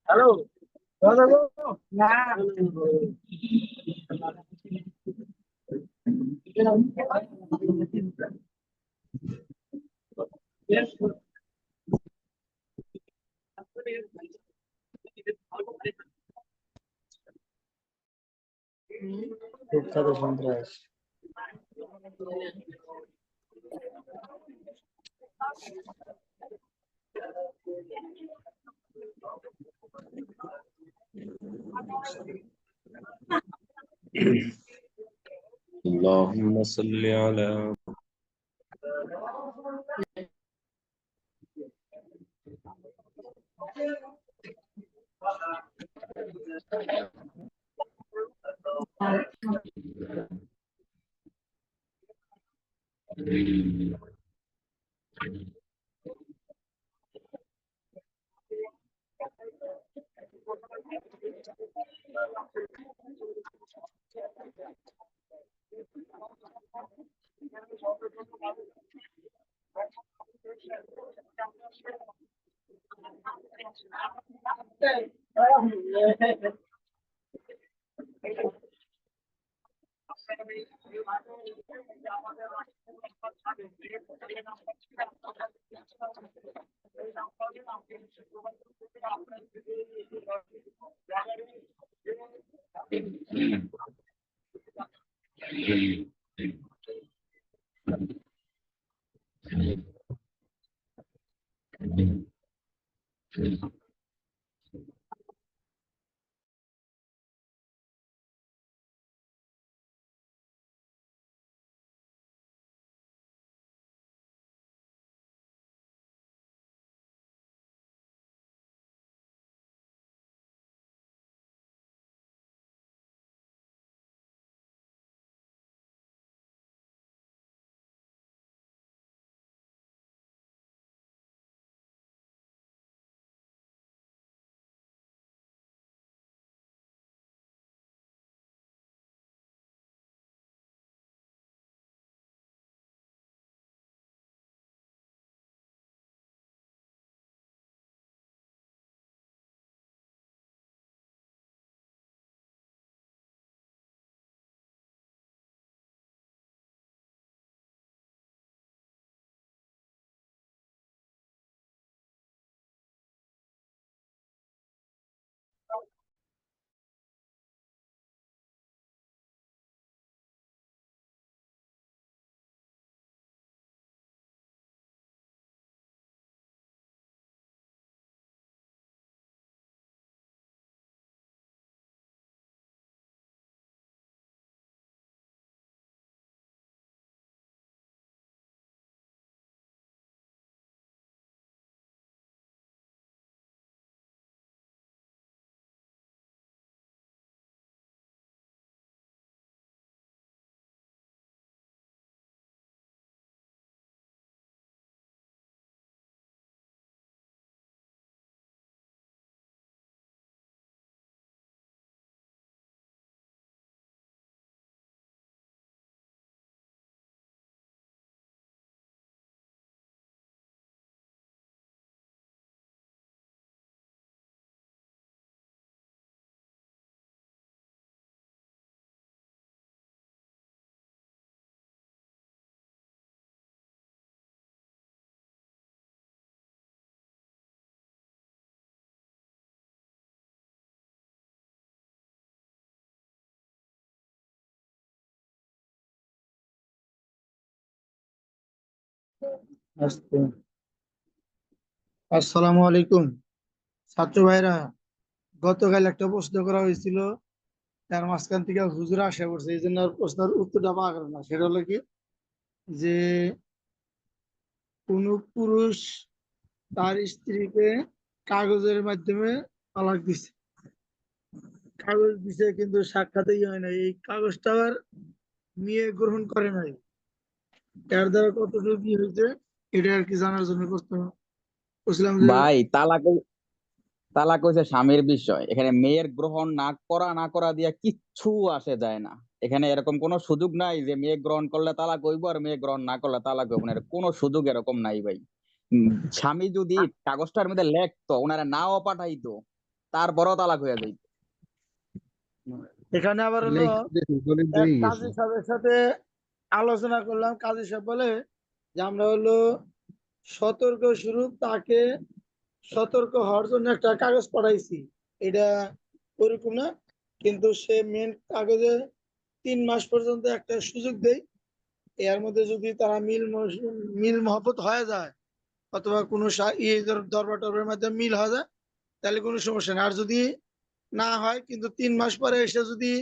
Hello, না কুখ্যাত সন্ত্রাস। اللهم صل على আসসালামু আলাইকুম ছাত্র ভাইরা। গতকাল একটা প্রশ্ন করা হয়েছিল, তার মাঝখান থেকে হুজুর আসা করছে, এই জন্য আর প্রশ্নের উত্তরটা পাওয়া গেল না। সেটা হলো কি, যে কোন পুরুষ তার স্ত্রীকে কাগজের মাধ্যমে তালাক দিছে, কাগজ দিছে কিন্তু সাক্ষাৎই হয় নাই, এই কাগজটা আবার মেয়ে গ্রহণ করে নাই, এর দ্বারা কতটুকু কি হয়েছে এটা আর কি জানার জন্য প্রশ্ন করছিলাম যে ভাই তালাকের তালাক হচ্ছে স্বামীর বিষয়, এখানে মেয়ের গ্রহণ না করা দিয়ে কিচ্ছু আসে যায় না। এখানে এরকম কোনো সুযোগ নাই যে মেয়ে গ্রহণ করলে তালাক হইব আর মেয়ে গ্রহণ না করলে তালাক হইব না, এর কোনো সুযোগ এরকম নাই ভাই। স্বামী যদি কাগজটার মধ্যে লেখতো, ওনারা নাও পাঠাইতো, তারপরও তালাক হয়ে যাইত। এখানে আবার হলো এক কাজী সাহেবের সাথে আলোচনা করলাম, কাজী সাহেব বলে যে আমরা হলো সতর্ক স্বরূপ তাকে সতর্ক হওয়ার জন্য একটা কাগজ পাঠাইছি, এটা ওরকম না, কিন্তু সে মেন কাগজে 3 মাস পর্যন্ত একটা সুযোগ দেয়, এর মধ্যে যদি তারা মিল মহব্বত হয়ে যায় অথবা কোনো দরবার টরবার মাধ্যমে মিল হয়ে যায় তাহলে কোনো সমস্যা নেই। আর যদি না হয় কিন্তু 3 মাস পরে এসে যদি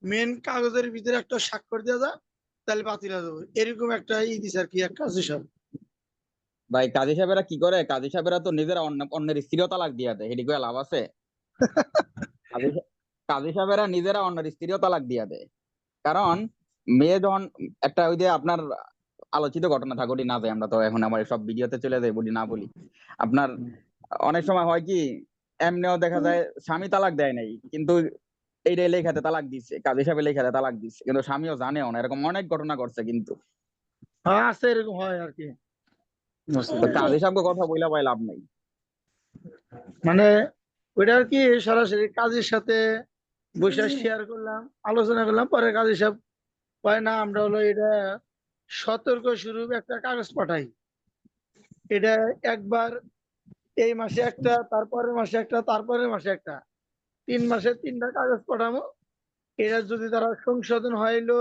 মেন কাগজের ভিতরে একটা স্বাক্ষর দেওয়া যায় তাহলে বাতিল হয়ে যাবে, এরকম একটা দিছে আর কি এক কাজী সাহেব। ভাই কাজী সাহেবেরা কি করে, কাজী সাহেবেরা তো নিজেরা অন্যের স্ত্রীও তালাক দিয়ে দেয়, এটি করে লাভ আছে? কাজী সাহেবেরা নিজেরা অন্যের স্ত্রীও তালাক দিয়ে দেয়। কারণ মেয়ে যখন একটা, ওই যে আপনার আলোচিত ঘটনা থাকুটি না যায়, আমরা তো এখন আমার সব ভিডিওতে চলে যাই, বলি না বলি। আপনার অনেক সময় হয় কি, এমনিও দেখা যায় স্বামী তালাক দেয় নাই, কিন্তু এইটাই লেখাতে তালাক দিচ্ছে, কাজী সাহেব লেখাতে তালাক দিচ্ছে, কিন্তু স্বামীও জানেও না, এরকম অনেক ঘটনা ঘটছে কিন্তু। হ্যাঁ আছে, এরকম হয় আর কি। তো কাজী সাহেবকে কথা বইলা পাই লাভ নাই। মানে ওইটা আর কি সরাসরি কাজীর সাথে বসে শেয়ার করলাম, আলোচনা করলাম, পরে কাজী সাহেব কয় না আমরা হলো এটা সতর্ক স্বরূপ একটা কাগজ পাঠাই, এটা একবার এই মাসে একটা, তারপরের মাসে একটা, তারপরের মাসে একটা, 3 মাসে 3টা কাগজ পাঠাবো, এটা যদি তারা সংশোধন হইলো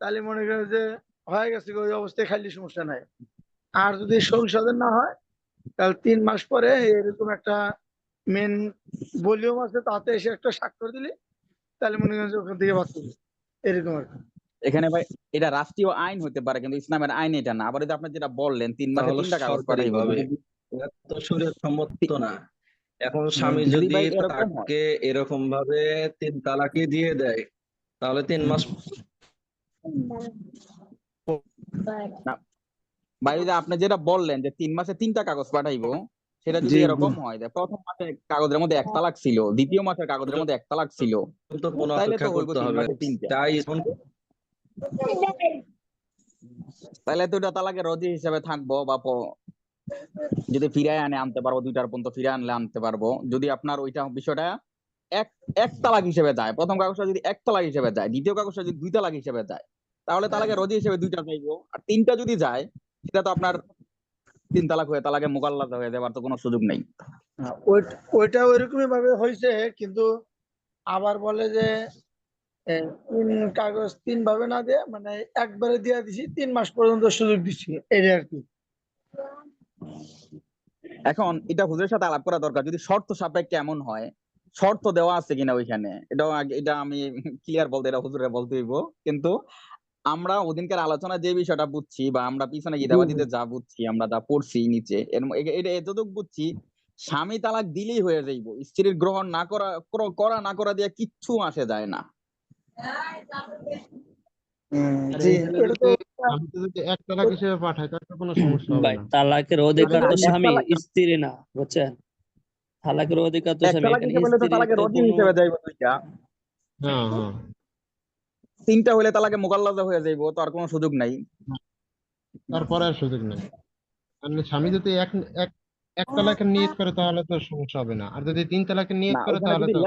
তাহলে মনে করেন যে হয়ে গেছে, ওই অবস্থায় খাইলে সমস্যা নাই। আর যদি সংশোধন না হয় তাহলে 3 মাস পরে এরকম একটা মেন ভলিউম আছে তাতে এসে একটা স্বাক্ষর দিলে তাহলে মনে করেন যে ওখান থেকে বাঁচতে হবে। এরকম আর কি। এখানে ভাই এটা রাষ্ট্রীয় আইন হতে পারে, কিন্তু ইসলামের আইন এটা না। আবার যদি আপনি যেটা বললেন 3 মাসে তাহলে 3টা কাগজ সরকারি পাঠাইবো, ভাবে এটা তো শরীয়ত সম্মত না। এখন স্বামী যদি যদি ভাই এরকম হয়, তাকে এরকম ভাবে 3 তালাকই দিয়ে দেয় তাহলে 3 মাস না ভাই যদি আপনি যেটা বললেন যে 3 মাসে 3টা কাগজ পাঠাইবো, সেটা যদি জি এরকম হয় যে প্রথম মাসে কাগজের মধ্যে 1 তালাক ছিল, দ্বিতীয় মাসের কাগজের মধ্যে 1 তালাক ছিল, তো কোনো তাইলে তো অপেক্ষা হইব করতে 3 হবে, মাসে 3টা। তাই তাইলে তো এটা তালাকের রজি হিসেবে থাকবো, বা যদি ফিরায় আনতে পারবো, 2টার পর্যন্ত ফিরায় আনলে আনতে পারবো। যদি আপনার ওইটা বিষয়টা এক এক তালাক হিসেবে যায়, প্রথম কাগজটা যদি 1 তালাক হিসেবে যায়, দ্বিতীয় কাগজটা যদি 2 তালাক হিসেবে যায়, তাহলে তালাকের রজি হিসেবে 2টা যাইবো। আর 3টা যদি যায়, সেটা তো আপনার 3 তালাক হয়ে তালাকে মোকাল্লাদা হয়ে যাবার তো কোনো সুযোগ নেই। ওইটা ওইরকমই ভাবে হয়েছে, কিন্তু আবার বলে যে কাগজ 3 ভাবে না দিয়ে মানে একবারে দিয়ে দিছি, 3 মাস পর্যন্ত সুযোগ দিচ্ছি, এই আর কি। এখন এটা হুজুরের সাথে আলাপ করা দরকার, যদি শর্ত সাপেক্ষে এমন হয়, শর্ত দেওয়া আছে কিনা ওইখানে, এটা আমি ক্লিয়ার বলতে, এটা হুজুরে বলতে হইব। কিন্তু আমরা ওদিনকার আলোচনা যে বিষয়টা বুঝছি, বা আমরা পিছনে গীতাবাদীতে যা বুঝছি, আমরা যা পড়ছি নিচে, এটা এতটুক বুঝছি, স্বামী তালাক দিলেই হয়ে যাইব, স্ত্রীর গ্রহণ না করা না করা দিয়ে কিচ্ছু আসে যায় না। জি, এটা তো আমি তো যদি 1 তালাক হিসেবে পাঠাই তাহলে তো কোনো সমস্যা হবে ভাই না। তালাকের অধিকার না, তো 1 স্বামী, তালাক, স্ত্রী না, বুঝছেন? তালাকের অধিকার তো 1 স্বামী, তালাক এখানে হিসেবে হলে তো স্ত্রীর তালাকের তো রজি কোনো হিসেবে যাইব 2টা, হ্যাঁ হ্যাঁ 3টা হলে তালাকে মোকাল্লাদা হয়ে যাইব, তো আর কোনো সুযোগ নাই। তারপরে আর সুযোগ নেই। মানে স্বামী যদি এক এক এক তালাকের নিয়ত করে তাহলে তো সমস্যা হবে না, আর যদি 3 তালাকের নিয়ত না, করে ওখানে তাহলে যদি তো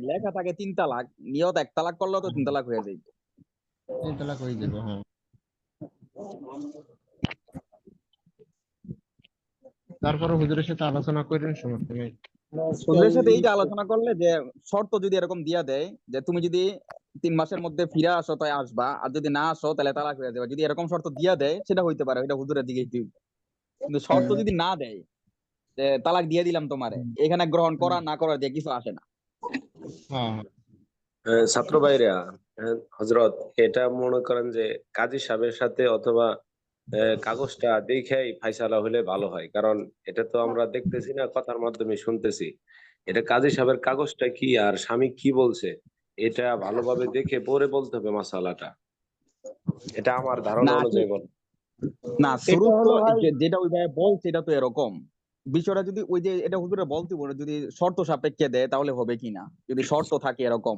লেখা থাকে 3 তালাক, নিয়ত 1 তালাক করলেও তো 3 তালাক হয়ে যাইব। 3 তালাক হয়ে যাবে। হ্যাঁ, তারপরে হুজুরের সাথে আলোচনা করেন, সমস্যা নেই। হুজুরের সাথে এইটা আলোচনা করলে যে শর্ত যদি এরকম দিয়া দেয় যে তুমি যদি 3 মাসের মধ্যে ফিরে আসো তাই আসবা, আর যদি না আসো তাহলে তালাক হয়ে যাবে, যদি এরকম শর্ত দিয়া দেয় সেটা হইতে পারে, এটা হুজুরের দিকে। কিন্তু শর্ত যদি না দেয় যে তালাক দিয়ে দিলাম তোমারে, এখানে গ্রহণ করা না করা দিয়ে কিছু আসে না। হ্যাঁ ছাত্র ভাইরা, হযরত, এটা মনে করেন যে কাজী সাহেবের সাথে অথবা কাগজটা দেখেই ফাইসালা হলে ভালো হয়, কারণ এটা তো আমরা দেখতেছি না, কথার মাধ্যমে শুনতেছি। এটা কাজী সাহেবের কাগজটা কি আর স্বামী কি বলছে এটা ভালোভাবে দেখে পরে বলতে হবে মাসালাটা। এটা আমার ধারণা না অনুযায়ী বল। না, শুরু এটা তো হলো ভাই, যেটা ওই ভাই বলছে এটা তো এরকম, বিষয়টা যদি ওই যে এটা হুজুরে বলতে বলে যদি শর্ত সাপেক্ষে দেয় তাহলে হবে কিনা, যদি শর্ত থাকে এরকম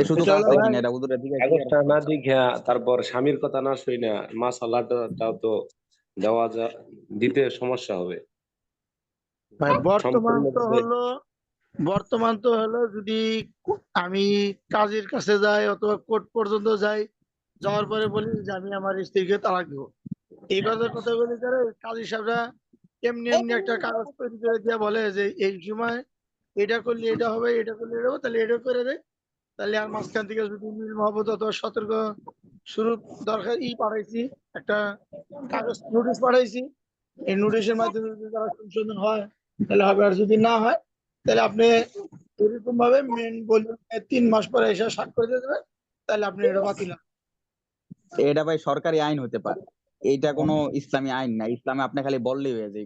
এই সুযোগ এটা হলো আছে ভাই, কিনা, এটা হুজুরের দিকে কাগজটা না দেখা তারপর স্বামীর কথা না শুই না মাসালাটাও তো দিতে সমস্যা হবে। ভাই সম্পূর্ণ বর্তমান তো হলো যদি আমি কাজের কাছে যাই অথবা কোর্ট পর্যন্ত যাই, যাওয়ার পরে বলি যে আমি আমার স্ত্রীকে তালাক দেবো, এই কথা বলি তারা কাজী সাহেবরা এমনি এমনি একটা কাগজ তৈরি করে দিয়ে বলে যে এই সময় এটা করলে এটা হবে, এটা করলে এটা হবে, তাহলে এটা করে দেয়। তাহলে আর মাঝখান থেকে যদি মিল মহব্বত অথবা সতর্ক শুরু দরকার পাঠাইছি, একটা কাগজ নোটিশ পাঠাইছি, এই নোটিশের মাধ্যমে যদি তারা সংশোধন হয় তাহলে হবে, আর যদি না হয় তাহলে আপনি এরকম ভাবে মেন বলবেন 3 মাস পরে এসে স্বাক্ষর দিয়ে দেবেন, তাহলে আপনি এটা বাতিল হবে। এটা ভাই সরকারি আইন হতে পারে, এইটা কোনো ইসলামী আইন না, ইসলামে আপনি খালি বললেই হয়ে যাবে,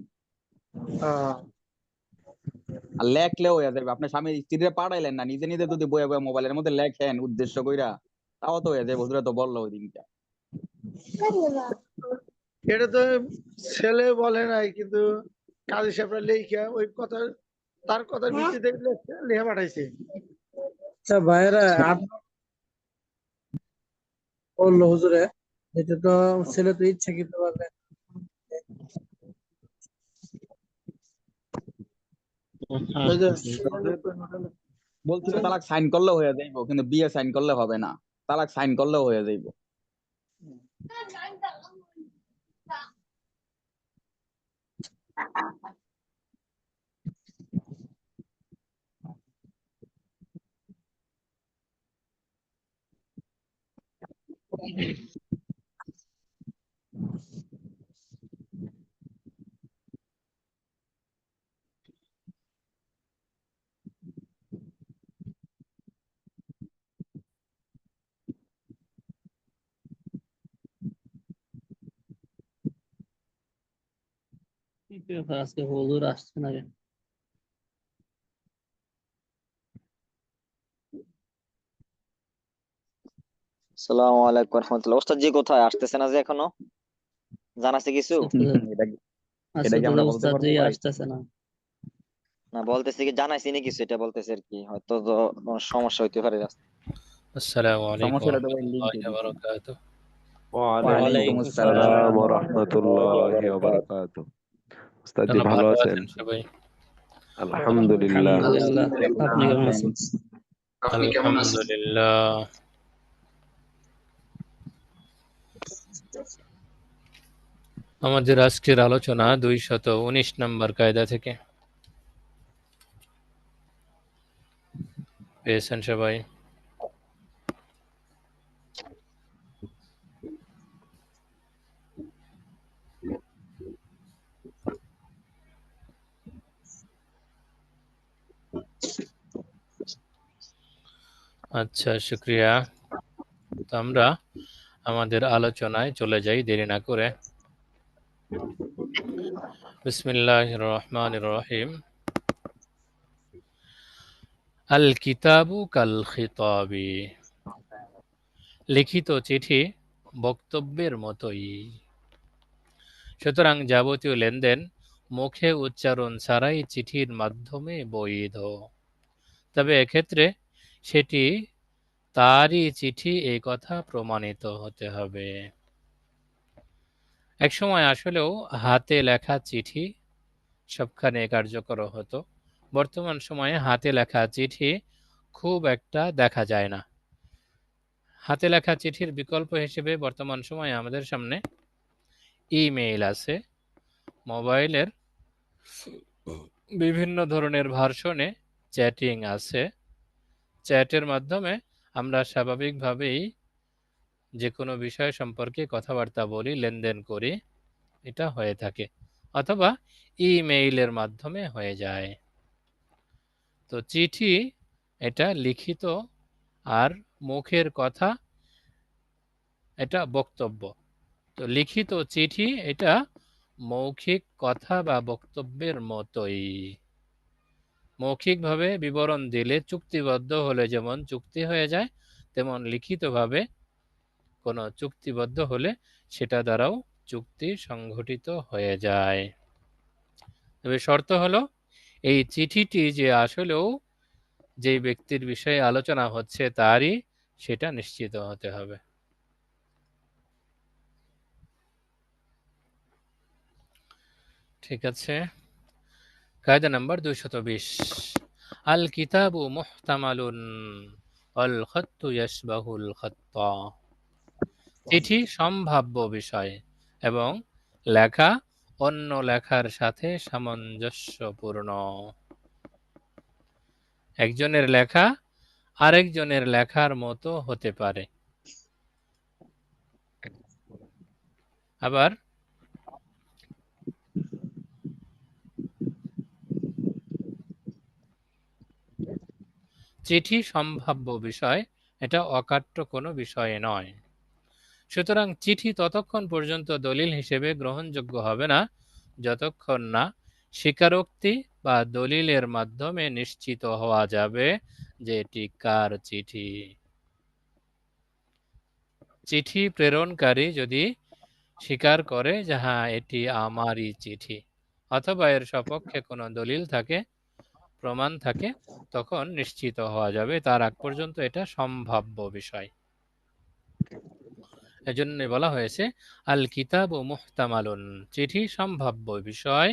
আহ, আর লেখলেও হয়ে যাবে। আপনি স্বামী স্ত্রীরে পাঠাইলেন না, নিজে নিজে যদি বয়ে বয়ে মোবাইলের মধ্যে লেখেন উদ্দেশ্য কইরা, তাও তো হয়ে যাবে, হুজুরে তো বললো ওই দিনটা। এটা তো ছেলে বলে নাই, কিন্তু কাজী সাহেবরা লেখা ওই কথা, তার কথার ভিত্তিতে লেখা পাঠাইছে। আচ্ছা ভাইয়েরা, আপনার বললো হুজুরে, এটা তো ছেলে তো ইচ্ছাকৃত ভাবে আচ্ছা, ওই যে বলছিল তালাক সাইন করলেও হয়ে যাইবো, কিন্তু বিয়ে সাইন করলে হবে না, তালাক সাইন করলেও হয়ে যাইবো। কি ব্যাপার, আজকে হুজুর আসছে না কেন? আসসালামু আলাইকুম রহমতুল্লাহ। ওস্তাদ জি কোথায় আসতেছে না যে এখনো? জানাছে কিছু? এটা এটা আজকে কি তো আমরা বলতে উস্তাদ পারবো জি ভাই? আসতেছে না। না বলতেছে কি জানাইছি নি কিছু, এটা বলতেছে আর কি, হয়তো তো কোনো সমস্যা হইতে পারে। السلام عليكم সমস্যাটা তো ورحمة ভাই الله লিঙ্কে দিছি। وبركاته. ওয়ালাইকুম ওয়ালাইকুম ওয়ালাইকুম আসসালাম। আসসালাম। আসসালাম ওয়া রাহমাতুল্লাহি ওয়া বারাকাতুহু। উস্তাদ জি আপনারা ভালো ভালো আছেন? আছেন সবাই? আলহামদুলিল্লাহ। আলহামদুলিল্লাহ। আপনি কেমন আছেন? আছেন? আলহামদুলিল্লাহ। আমাদের আজকের আলোচনা 219 নম্বর কায়দা থেকে। পেয়েছেন সবাই? আচ্ছা, শুকরিয়া। তো আমরা আমাদের আলোচনায় চলে যাই দেরি না করে। বিসমিল্লাহির রহমানির রহিম। আল কিতাবু কাল খিতাবি। লিখিত চিঠি বক্তব্যের মতোই। সুতরাং যাবতীয় লেনদেন মুখে উচ্চারণ ছাড়াই চিঠির মাধ্যমে বৈধ। তবে এক্ষেত্রে সেটি তারই চিঠি এই কথা প্রমাণিত হতে হবে। একসময় আসলেও হাতে লেখা চিঠি সবখানে কার্যকর হতো। বর্তমান সময়ে হাতে লেখা চিঠি খুব একটা দেখা যায় না। হাতে লেখা চিঠির বিকল্প হিসেবে বর্তমান সময়ে আমাদের সামনে ইমেইল আছে। মোবাইলের বিভিন্ন ধরনের ভার্সনে চ্যাটিং আছে। চ্যাটের মাধ্যমে আমরা স্বাভাবিকভাবেই যে কোনো বিষয় সম্পর্কে কথাবার্তা বলি, লেনদেন করি, এটা হয়ে থাকে। অথবা ইমেইলের মাধ্যমে হয়ে যায়। তো চিঠি এটা লিখিত, আর মুখের কথা এটা বক্তব্য। তো লিখিত চিঠি এটা মৌখিক কথা বা বক্তব্যের মতোই। মৌখিকভাবে বিবরণ দিলে চুক্তিবদ্ধ হলে যেমন চুক্তি হয়ে যায়, তেমন লিখিতভাবে কোনো চুক্তিবদ্ধ হলে সেটা দ্বারাও চুক্তি সংঘটিত হয়ে যায়। তবে শর্ত হলো এই চিঠিটি যে আসলেও যে ব্যক্তির বিষয়ে আলোচনা হচ্ছে তারই সেটা নিশ্চিত হতে হবে। ঠিক আছে, কায়দা নাম্বার 220, আল কিতাবু মুহতামালুন আল খাত্তু ইয়াশবাহুল খাত্তা। চিঠি সম্ভাব্য বিষয় এবং লেখা অন্য লেখার সাথে সামঞ্জস্যপূর্ণ। একজনের লেখা আরেকজনের লেখার মতো হতে পারে। আবার চিঠি সম্ভাব্য বিষয়, এটা অকাট্য কোনো বিষয় নয়। সুতরাং চিঠি ততক্ষণ পর্যন্ত দলিল হিসেবে গ্রহণযোগ্য হবে না যতক্ষণ না স্বীকারোক্তি বা দলিলের মাধ্যমে নিশ্চিত হওয়া যাবে যে এটি কার চিঠি। চিঠি প্রেরণকারী যদি স্বীকার করে যে হ্যাঁ এটি আমারই চিঠি, অথবা এর সপক্ষে কোনো দলিল থাকে, প্রমাণ থাকে, তখন নিশ্চিত হওয়া যাবে। তার আগ পর্যন্ত এটা সম্ভাব্য বিষয়। এজন্য বলা হয়েছে আল কিতাবু মুহতামালুন, চিঠি সম্ভাব্য বিষয়,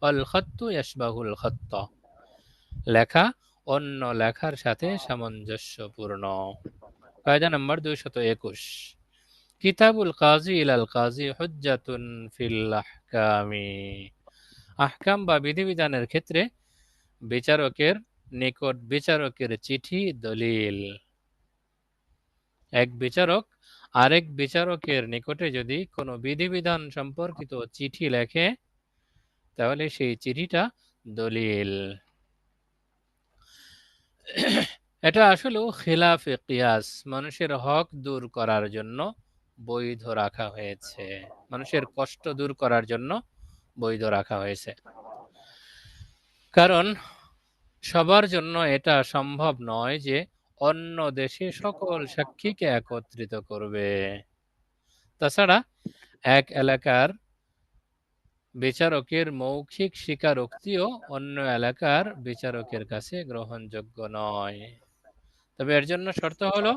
আল খাত্তু ইয়াশবাহুল খাত্তা, লেখা অন্য লেখার সাথে সামঞ্জস্যপূর্ণ। কায়দা নাম্বার 221, কিতাবুল কাজী ইলাল কাজী হুজ্জাতুন ফিল আহকামি। আহকাম বা বিধিবিধানের ক্ষেত্রে বিচারকের নিকট বিচারকের চিঠি দলিল। এক বিচারক আরেক বিচারকের নিকটে যদি কোনো বিধিবিধান সম্পর্কিত চিঠি লেখে তাহলে সেই চিঠিটা দলিল। এটা আসলেও খিলাফে কিয়াস, মানুষের হক দূর করার জন্য বৈধ রাখা হয়েছে, মানুষের কষ্ট দূর করার জন্য বৈধ রাখা হয়েছে। কারণ সবার জন্য এটা সম্ভব নয় যে অন্য দেশে সকল সাক্ষীকে একত্রিত করবে। তাছাড়া এক এলাকার বিচারকের মৌখিক স্বীকারোক্তিও অন্য এলাকার বিচারকের কাছে গ্রহণযোগ্য নয়। তবে এর জন্য শর্ত হলো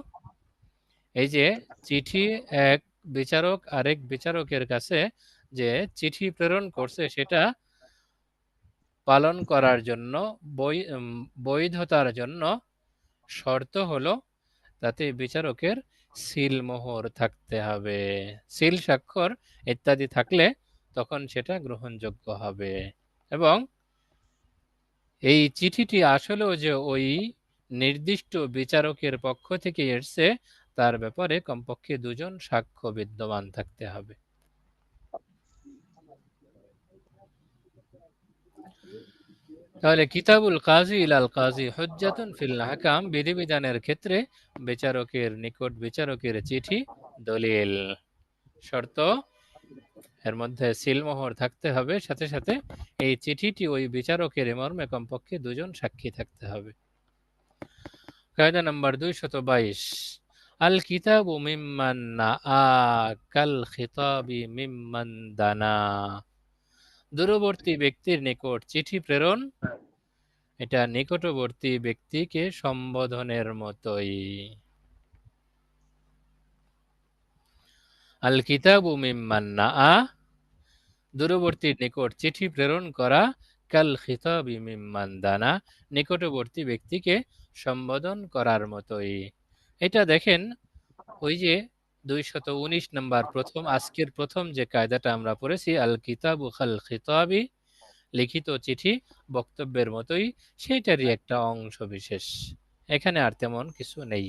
এই যে চিঠি এক বিচারক আরেক বিচারকের কাছে যে চিঠি প্রেরণ করছে সেটা পালন করার জন্য বৈধতার জন্য শর্ত হলো তাতে বিচারকের সিল মোহর থাকতে হবে। সিল স্বাক্ষর ইত্যাদি থাকলে তখন সেটা গ্রহণযোগ্য হবে। এবং এই চিঠিটি আসলেও যে ওই নির্দিষ্ট বিচারকের পক্ষ থেকে এসেছে তার ব্যাপারে কমপক্ষে দুজন সাক্ষ্য বিদ্যমান থাকতে হবে। তাহলে কিতাবুল কাজী ইলাল কাজী হুজ্জাতুন ফিল আহকাম, বিধিবিধানের ক্ষেত্রে বিচারকের নিকট বিচারকের চিঠি দলিল। শর্ত এর মধ্যে সিলমোহর থাকতে হবে, সাথে সাথে এই চিঠিটি ওই বিচারকের মর্মে কমপক্ষে দুজন সাক্ষী থাকতে হবে। কায়দা নাম্বার 222, আল কিতাবু মিম্মান নাআ কাল খিতাবি মিম্মান দানা। দূরবর্তী ব্যক্তির নিকট চিঠি প্রেরণ এটা নিকটবর্তী ব্যক্তিকে সম্বোধনের মতোই। আল কিতাবু মিম্মান নাআ, দূরবর্তীর নিকট চিঠি প্রেরণ করা, কাল খিতাবি মিম্মান দানা, নিকটবর্তী ব্যক্তিকে সম্বোধন করার মতোই। এটা দেখেন ওই যে 219 নম্বর আজকের প্রথম যে কায়দাটা আমরা পড়েছি, আল কিতাবু কাল খিতাবি, লিখিত চিঠি বক্তব্যের মতোই, সেইটারই একটা অংশ বিশেষ, এখানে আর তেমন কিছু নেই।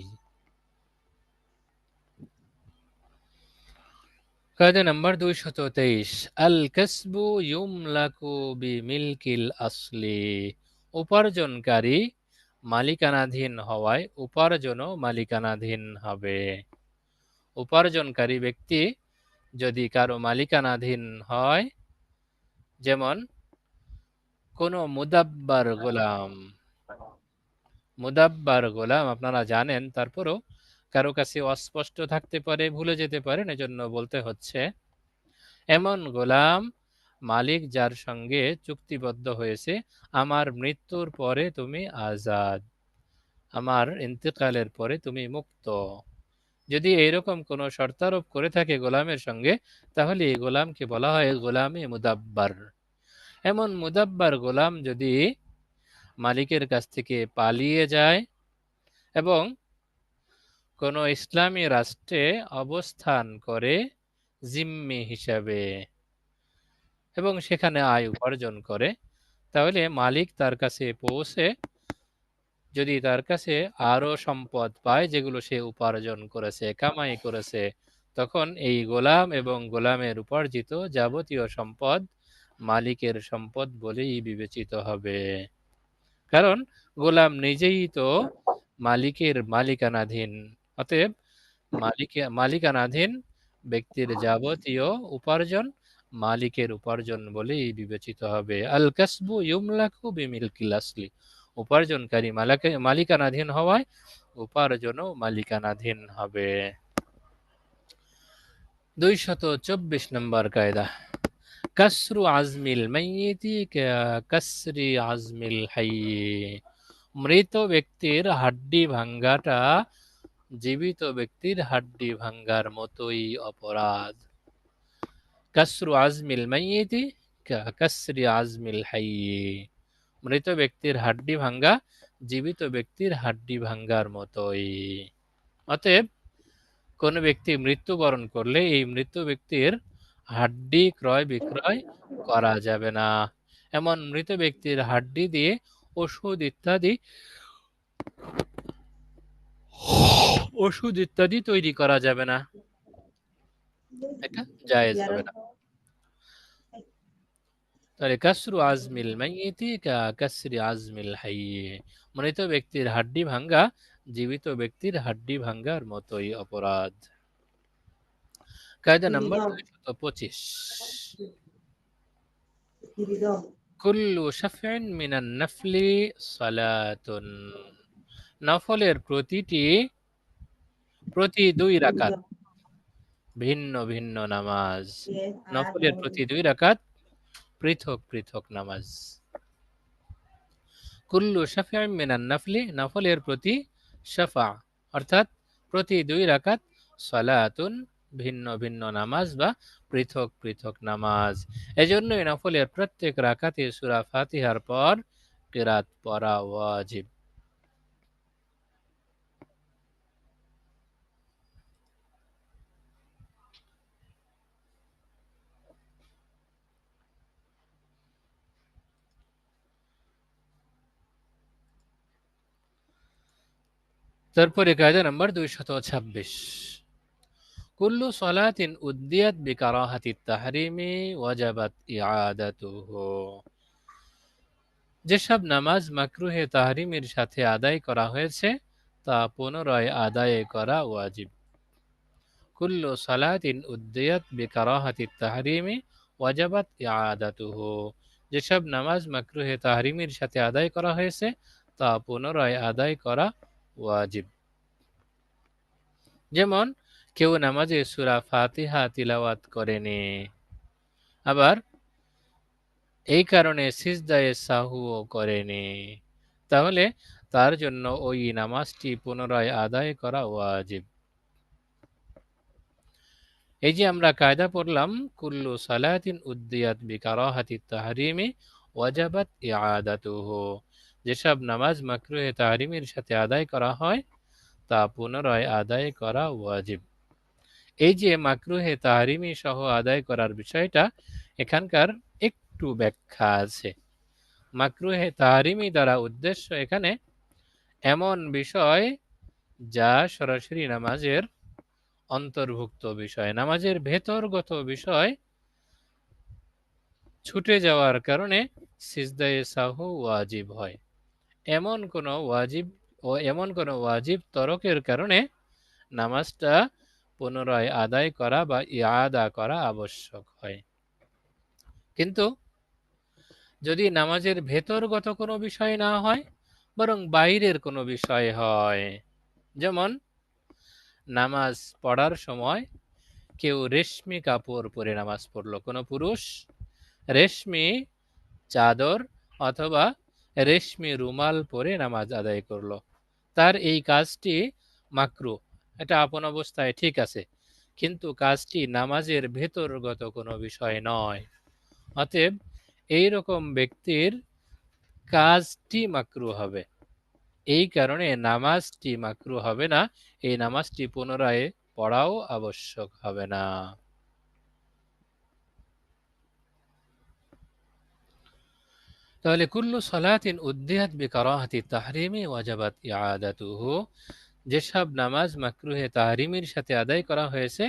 কায়দা নাম্বার 223, আল কাসবু ইউমলাকু বিমিলকিল আসলি। উপার্জনকারী মালিকানাধীন হওয়ায় উপার্জনও মালিকানাধীন হবে। উপার্জনকারী ব্যক্তি যদি কারো মালিকানাধীন হয়, যেমন কোনো মুদাব্বার গোলাম আপনারা জানেন, তারপরও কারো কাছে অস্পষ্ট থাকতে পারে, ভুলে যেতে পারেন, এজন্য বলতে হচ্ছে। এমন গোলাম মালিক যার সঙ্গে চুক্তিবদ্ধ হয়েছে, আমার মৃত্যুর পরে তুমি আজাদ, আমার ইন্তেকালের পরে তুমি মুক্ত। যদি এইরকম কোনো শর্তারোপ করে থাকে গোলামের সঙ্গে, তাহলে এই গোলামকে বলা হয় গোলামে মুদাব্বার। এমন মুদাব্বার গোলাম যদি মালিকের কাছ থেকে পালিয়ে যায় এবং কোনো ইসলামী রাষ্ট্রে অবস্থান করে জিম্মি হিসাবে এবং সেখানে আয় উপার্জন করে, তাহলে মালিক তার কাছে পৌঁছে যদি তার কাছে আরো সম্পদ পায় যেগুলো সে উপার্জন করেছে, কামাই করেছে, তখন এই গোলাম এবং গোলামের উপার্জিত যাবতীয় সম্পদ মালিকের সম্পদ বলেই বিবেচিত হবে। কারণ গোলাম নিজেই তো মালিকের মালিকানাধীন। অতএব মালিকানাধীন ব্যক্তির যাবতীয় উপার্জন মালিকের উপার্জন বলেই বিবেচিত হবে। আল কাসবু ইউমলাকু বিমিলকিল আসলি, উপার্জনকারী মালিকানাধীন হওয়ায় উপার্জনও মালিকানাধীন হবে। 224 নম্বর কায়দা, কাসরু আজমিল মাইয়িতি কাসরি আজমিল হাইয়্যি। মৃত ব্যক্তির হাড্ডি ভাঙ্গাটা জীবিত ব্যক্তির হাড্ডি ভাঙ্গার মতোই অপরাধ। কাসরু আজমিল মাইয়িতি কাসরি আজমিল হাইয়্যি, মৃত ব্যক্তির হাড্ডি ভাঙ্গা জীবিত ব্যক্তির হাড্ডি ভাঙ্গার মতোই। অতএব কোন ব্যক্তি মৃত্যুবরণ করলে এই মৃত ব্যক্তির হাড্ডি ক্রয় বিক্রয় করা যাবে না। এমন মৃত ব্যক্তির হাড্ডি দিয়ে ওষুধ ইত্যাদি তৈরি করা যাবে না, এটা জায়েজ হবে না। তাহলে কাসরু আজমিল মাইয়িতি কাসরি আজমিল হাইয়্যি, মৃত ব্যক্তির হাড্ডি ভাঙ্গা জীবিত ব্যক্তির হাড্ডি ভাঙ্গার মতোই অপরাধ। কায়দা নাম্বার 225, কুল্লু শাফইন মিনান নাফলি সালাতুন। নফলের প্রতি 2 রাকাত ভিন্ন ভিন্ন নামাজ। নফলের প্রতি 2 রাকাত পৃথক পৃথক নামাজ। কুল্লু শাফি'in মিনান নাফলি, নফলের প্রতি শাফা অর্থাৎ প্রতি 2 রাকাত, সালাতুন ভিন্ন ভিন্ন নামাজ বা পৃথক পৃথক নামাজ। এজন্যই নফলের প্রত্যেক রাকাতে সূরা ফাতিহার পর কিরাত পড়া ওয়াজিব। তারপরে কায়দা নাম্বার 226, কুল্লু সালাতিন উদ্দিয়াত বিকারাহাতিত তাহরিমি ওয়াজাবাত ইআদাতুহু। যেসব নামাজ মাকরুহে তাহরিমের সাথে আদায় করা হয়েছে তা পুনরায় আদায় করা ওয়াজিব। কুল্লু সালাতিন উদ্দিয়াত বিকারাহাতিত তাহরিমি ওয়াজাবাত ইআদাতুহু, যেসব নামাজ মাকরুহে তাহরিমের সাথে আদায় করা হয়েছে তা পুনরায় আদায় করা ওয়াজিব। যেমন কেউ নামাজে সূরা ফাতিহা তিলাওয়াত করেনি, আবার এই কারণে সিজদায়ে সাহুও করেনি, তাহলে তার জন্য ওই নামাজটি পুনরায় আদায় করা ওয়াজিব। এই যে আমরা কায়দা পড়লাম, কুল্লু সালাতিন উদ্দিয়াত বিকারাহাতিত তাহরিমি ওয়াজাবাত ইআদাতুহু, যেসব নামাজ মাকরুহে তাহরিমের সাথে আদায় করা হয় তা পুনরায় আদায় করা ওয়াজিব। এই যে মাকরুহে তাহরিমি সহ আদায় করার বিষয়টা, এখানকার একটু ব্যাখ্যা আছে। মাকরুহে তাহরিমি দ্বারা উদ্দেশ্য এখানে এমন বিষয় যা সরাসরি নামাজের অন্তর্ভুক্ত বিষয়, নামাজের ভেতরগত বিষয় ছুটে যাওয়ার কারণে সিজদায়ে সাহু ওয়াজিব হয়, এমন কোনো ওয়াজিব তরকের কারণে নামাজটা পুনরায় আদায় করা বা ইআদা করা আবশ্যক হয়। কিন্তু যদি নামাজের ভেতরগত কোনো বিষয় না হয়, বরং বাইরের কোনো বিষয় হয়, যেমন নামাজ পড়ার সময় কেউ রেশমি কাপড় পরে নামাজ পড়লো, কোনো পুরুষ রেশমি চাদর অথবা রেশমি রুমাল পরে নামাজ আদায় করলো, তার এই কাজটি মাকরুহ। এটা আপন অবস্থায় ঠিক আছে, কিন্তু কাজটি নামাজের ভেতরগত কোনো বিষয় নয়। অতএব এইরকম ব্যক্তির কাজটি মাকরুহ হবে। এই কারণে নামাজটি মাকরুহ হবে না, এই নামাজটি পুনরায় পড়াও আবশ্যক হবে না। তাহলে কুল্লু সালাতিন উদ্দিয়াত বিকারাহাতি তাহরিমি ওয়াজাবাত ইআদাতুহু, যেসব নামাজ মাকরুহে তাহরিমের সাথে আদায় করা হয়েছে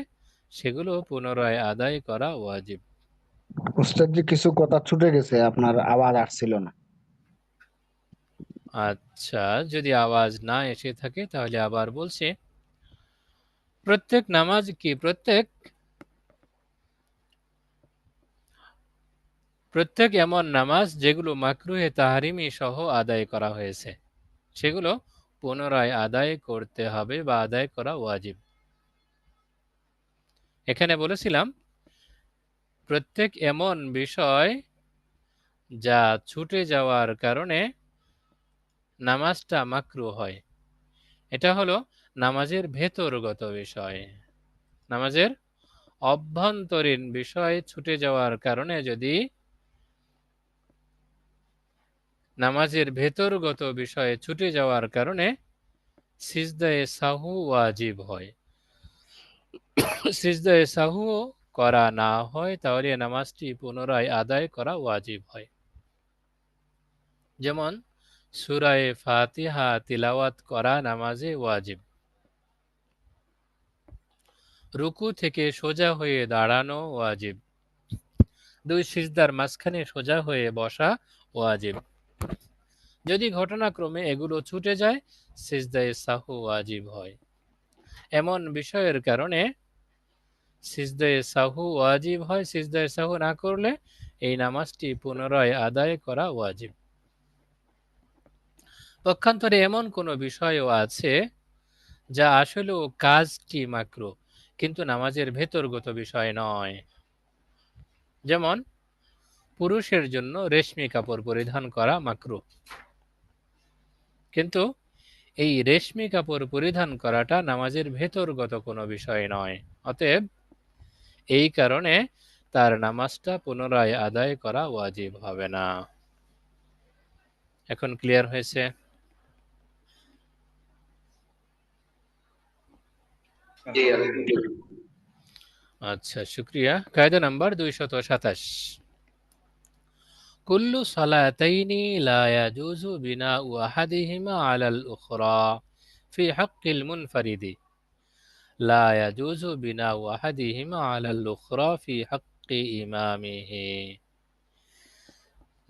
সেগুলো পুনরায় আদায় করা ওয়াজিব। উস্তাদ জি কিছু কথা ছুটে গেছে, আপনার আওয়াজ আসছিল না। আচ্ছা, যদি আওয়াজ না এসে থাকে তাহলে আবার বলছি, প্রত্যেক নামাজ কি প্রত্যেক এমন নামাজ যেগুলো মাকরুহে তাহরিমি সহ আদায় করা হয়েছে সেগুলো পুনরায় আদায় করতে হবে বা আদায় করা ওয়াজিব। এখানে বলেছিলাম প্রত্যেক এমন বিষয় যা ছুটে যাওয়ার কারণে নামাজটা মাকরুহ হয়, এটা হলো নামাজের ভেতরগত বিষয়। নামাজের অভ্যন্তরীণ বিষয় ছুটে যাওয়ার কারণে যদি নামাজের ভেতরগত বিষয়ে ছুটে যাওয়ার কারণে সিজদায়ে সাহু ওয়াজিব হয়, সিজদায়ে সাহু করা না হয় তাহলে নামাজটি পুনরায় আদায় করা ওয়াজিব হয়। যেমন সূরায়ে ফাতিহা তিলাওয়াত করা নামাজে ওয়াজিব, রুকু থেকে সোজা হয়ে দাঁড়ানো ওয়াজিব, দুই সিজদার মাঝখানে সোজা হয়ে বসা ওয়াজিব। যদি ঘটনাক্রমে এগুলো ছুটে যায় সিজদায়ে সাহু ওয়াজিব হয়। এমন বিষয়ের কারণে সিজদায়ে সাহু ওয়াজিব হয়, সিজদায়ে সাহু না করলে এই নামাজটি পুনরায় আদায় করা ওয়াজিব। পক্ষান্তরে এমন কোনো বিষয়ও আছে যা আসলেও কাজটি মাকরুহ কিন্তু নামাজের ভেতরগত বিষয় নয়। যেমন পুরুষের জন্য রেশমি কাপড় পরিধান করা মাকরুহ, কিন্তু এই রেশমি কাপড় পরিধান করাটা নামাজের ভেতরগত কোনো বিষয় নয়। অতএব এই কারণে তার নামাজটা পুনরায় আদায় করা ওয়াজিব হবে না। এখন ক্লিয়ার হয়েছে? আচ্ছা, শুক্রিয়া। কায়দা নাম্বার 227, কুল্লু সালাতাইনি লা ইয়াজুজু বিনাউ আহাদিহিমা আলাল উখরা ফি হাক্কিল মুনফারিদি, লা ইয়াজুজু বিনাউ আহাদিহিমা আলাল উখরা ফি হাক্কি ইমামিহি।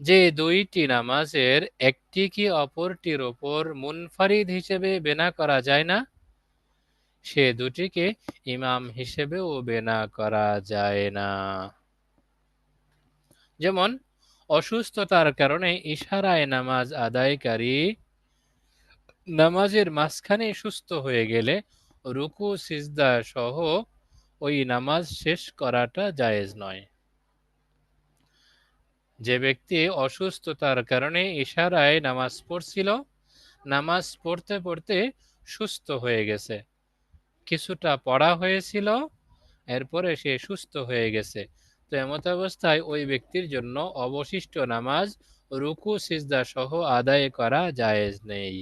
যে দুইটি নামাজের একটি কি অপরটির উপর মুনফারিদ হিসেবে বিনা করা যায় না, সে দুটিকে ইমাম হিসেবেও বিনা করা যায় না। যেমন অসুস্থতার কারণে ইশারায় নামাজ আদায়কারী নামাজের মাঝখানে সুস্থ হয়ে গেলে রুকু সিজদা সহ ওই নামাজ শেষ করাটা জায়েজ নয়। যে ব্যক্তি অসুস্থতার কারণে ইশারায় নামাজ পড়ছিল, নামাজ পড়তে পড়তে সুস্থ হয়ে গেছে, কিছুটা পড়া হয়েছিল এরপরে সে সুস্থ হয়ে গেছে, তো এমত অবস্থায় ওই ব্যক্তির জন্য অবশিষ্ট নামাজ রুকু সিজদা সহ আদায় করা জায়েজ নেই,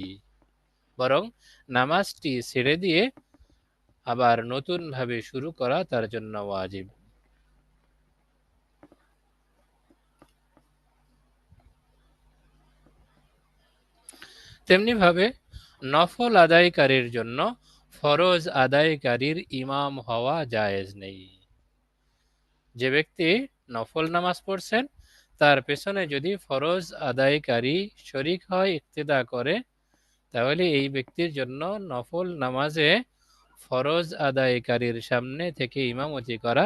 বরং নামাজটি ছেড়ে দিয়ে আবার নতুন ভাবে শুরু করা তার জন্য ওয়াজিব। তেমনি ভাবে নফল আদায়কারীর জন্য ফরজ আদায়কারীর ইমাম হওয়া জায়েজ নেই। যে ব্যক্তি নফল নামাজ পড়ছেন তার পেছনে যদি ফরজ আদায়কারী শরিক হয়, ইক্তেদা করে, তাহলে এই ব্যক্তির জন্য নফল নামাজে ফরজ আদায়কারীর সামনে থেকে ইমামতি করা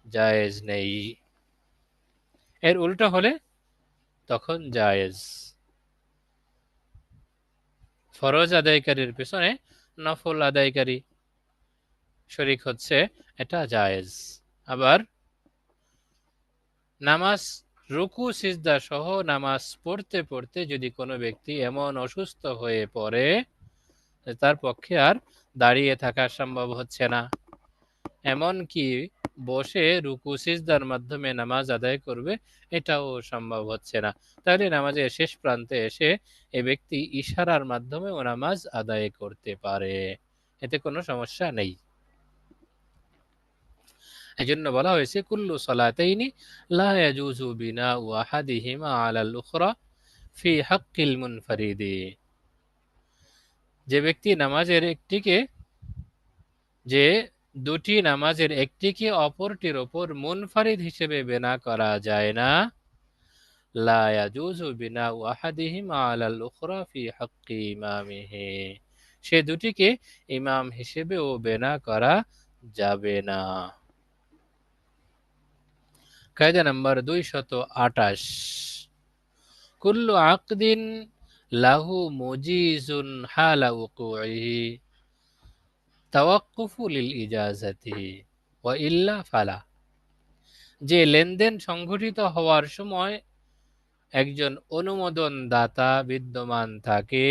জায়েজ নেই। এর উল্টো হলে তখন জায়েজ। ফরজ আদায়কারীর পেছনে নফল আদায়কারী শরিক হচ্ছে, এটা জায়েজ। আবার নামাজ রুকু সিজদা সহ নামাজ পড়তে পড়তে যদি কোনো ব্যক্তি এমন অসুস্থ হয়ে পড়ে যে তার পক্ষে আর দাঁড়িয়ে থাকা সম্ভব হচ্ছে না, এমনকি বসে রুকু সিজদার মাধ্যমে নামাজ আদায় করবে, এটাও সম্ভব হচ্ছে না, তাহলে নামাজের শেষ প্রান্তে এসে এ ব্যক্তি ইশারার মাধ্যমেও নামাজ আদায় করতে পারে, এতে কোনো সমস্যা নেই। এজন্য বলা হয়েছে কুল্লু সালাতাইনি লা ইয়াজুজু বিনাউ আহাদিহিমা আলাল উখরা ফি হাক্কিল মুনফারিদি। যে দুটি নামাজের একটিকে অপরটির ওপর মুনফারিদ হিসেবে বিনা করা যায় না, লা ইয়াজুজু বিনাউ আহাদিহিমা আলাল উখরা ফি হাক্কি ইমামিহি, সে দুটিকে ইমাম হিসেবেও বিনা করা যাবে না। কায়দা নাম্বার 228, কুল্লু আকদিন লাহু মুজিজুন হালা উকুইহি তাওয়াক্কুফু লিল ইজাজাতি ওয়া ইল্লা ফালা। যে লেনদেন সংঘটিত হওয়ার সময় একজন অনুমোদন দাতা বিদ্যমান থাকে,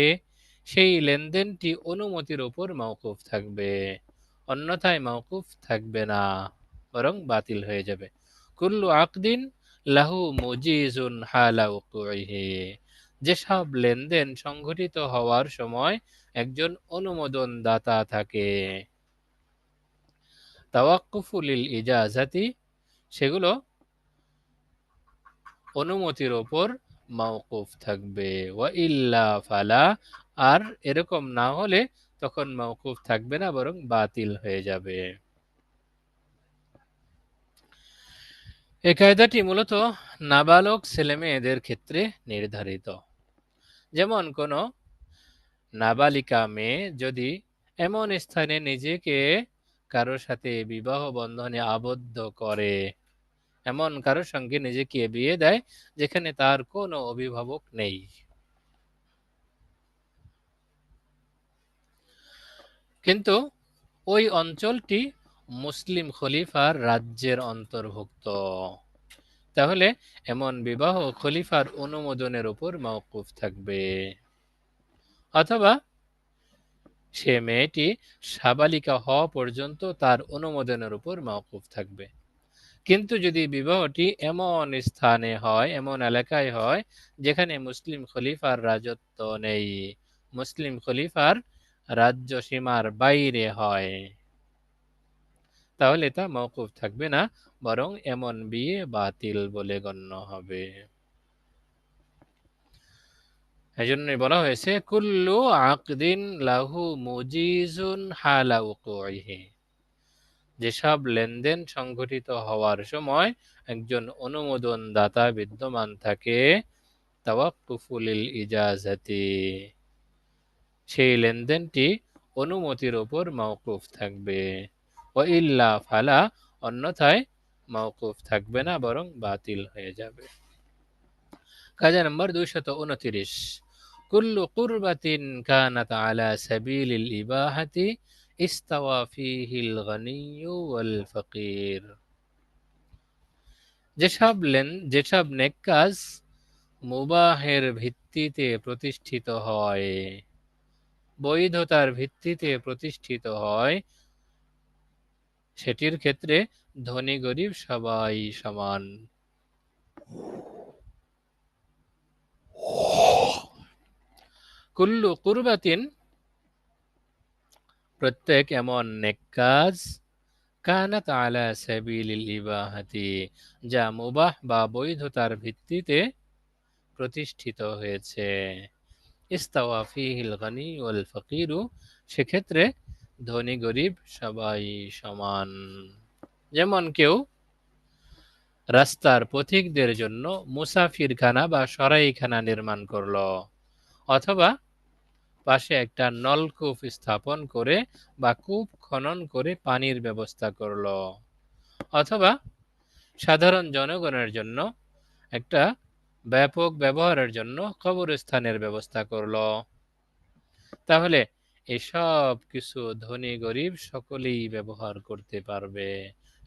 সেই লেনদেনটি অনুমতির উপর মওকুফ থাকবে, অন্যথায় মওকুফ থাকবে না, বরং বাতিল হয়ে যাবে। কুল্লু আকদিন লাহু মুজিজুন হালা উকুইহি, যেসব লেনদেন সংঘটিত হওয়ার সময় একজন অনুমোদন দাতা থাকে। তাওয়াক্কুফু লিল ইজাজাতি, সেগুলো অনুমতির ওপর মওকুফ থাকবে। ওয়া ইল্লা ফালা, আর এরকম না হলে তখন মওকুফ থাকবে না, বরং বাতিল হয়ে যাবে। এই কায়দাটি মূলত নাবালক ছেলেমেয়েদের ক্ষেত্রে নির্ধারিত। যেমন কোনো নাবালিকা মেয়ে যদি এমন স্থানে নিজেকে কারোর সাথে বিবাহ বন্ধনে আবদ্ধ করে, এমন কারোর সঙ্গে নিজেকে বিয়ে দেয় যেখানে তার কোনো অভিভাবক নেই, কিন্তু ওই অঞ্চলটি মুসলিম খলিফার রাজ্যের অন্তর্ভুক্ত, তাহলে এমন বিবাহ খলিফার অনুমোদনের উপর মওকুফ থাকবে। অথবা সে মেয়েটি সাবালিকা হওয়া পর্যন্ত তার অনুমোদনের উপর মওকুফ থাকবে। কিন্তু যদি বিবাহটি এমন স্থানে হয়, এমন এলাকায় হয় যেখানে মুসলিম খলিফার রাজত্ব নেই, মুসলিম খলিফার রাজ্য সীমার বাইরে হয়, তাহলে তা মওকুফ থাকবে না, বরং এমন বিয়ে বাতিল বলে গণ্য হবে। এজন্যই বলা হয়েছে কুল্লু আকদিন লাহু মুজিজুন হালা উকুইহি, যেসব লেনদেন সংঘটিত হওয়ার সময় একজন অনুমোদন দাতা বিদ্যমান থাকে, তাওয়াক্কুফু লিল ইজাজাতি, সেই লেনদেনটি অনুমতির উপর মওকুফ থাকবে। ওয়া ইল্লা ফালা, অন্যথায় মওকুফ থাকবে না, বরং বাতিল হয়ে যাবে। কায়দা নম্বর 229, কুল্লু কুরবাতিন কানাত আলা সাবিলিল ইবাহাতি ইস্তাওয়া ফীহিল গনিয়্যু ওয়াল ফাকির। যেসব নেক কাজ মুবাহের ভিত্তিতে প্রতিষ্ঠিত হয়, বৈধতার ভিত্তিতে প্রতিষ্ঠিত হয়, সেটির ক্ষেত্রে ধনী গরিব সবাই সমান। কুল্লু কুরবাতিন, প্রত্যেক এমন নেক কাজ, কানাত আলা সাবিলিল ইবাহাতি, যা মুবাহ বা বৈধতার ভিত্তিতে প্রতিষ্ঠিত হয়েছে, ইস্তাওয়া ফীহিল গনি ওয়াল ফাকিরু, সেক্ষেত্রে ধনী গরিব সবাই সমান। যেমন কেউ রাস্তার পথিকদের জন্য মুসাফিরখানা বা সরাইখানা নির্মাণ করলো, অথবা পাশে একটা নলকূপ স্থাপন করে বা কূপ খনন করে পানির ব্যবস্থা করলো, অথবা সাধারণ জনগণের জন্য একটা ব্যাপক ব্যবহারের জন্য কবরস্থানের ব্যবস্থা করলো, তাহলে এসব কিছু ধনী গরিব সকলেই ব্যবহার করতে পারবে।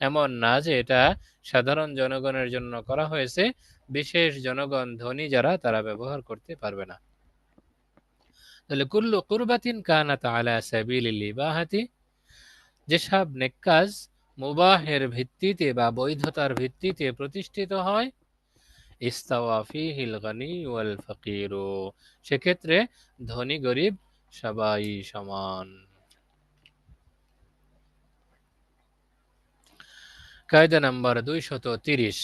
এমন না যে এটা সাধারণ জনগণের জন্য করা হয়েছে, বিশেষ জনগণ ধনী যারা তারা ব্যবহার করতে পারবে না। তাহলে কুল্লু কুরবাতিন কানাত আলা সাবিলিল ইবাহাতি, যেসব নেক কাজ মুবাহের ভিত্তিতে বা বৈধতার ভিত্তিতে প্রতিষ্ঠিত হয়, ইস্তাওয়া ফিহিল গানি ওয়াল ফাকিরু, সেক্ষেত্রে ধনী গরিব সবাই সমান। কায়দা নাম্বার 230,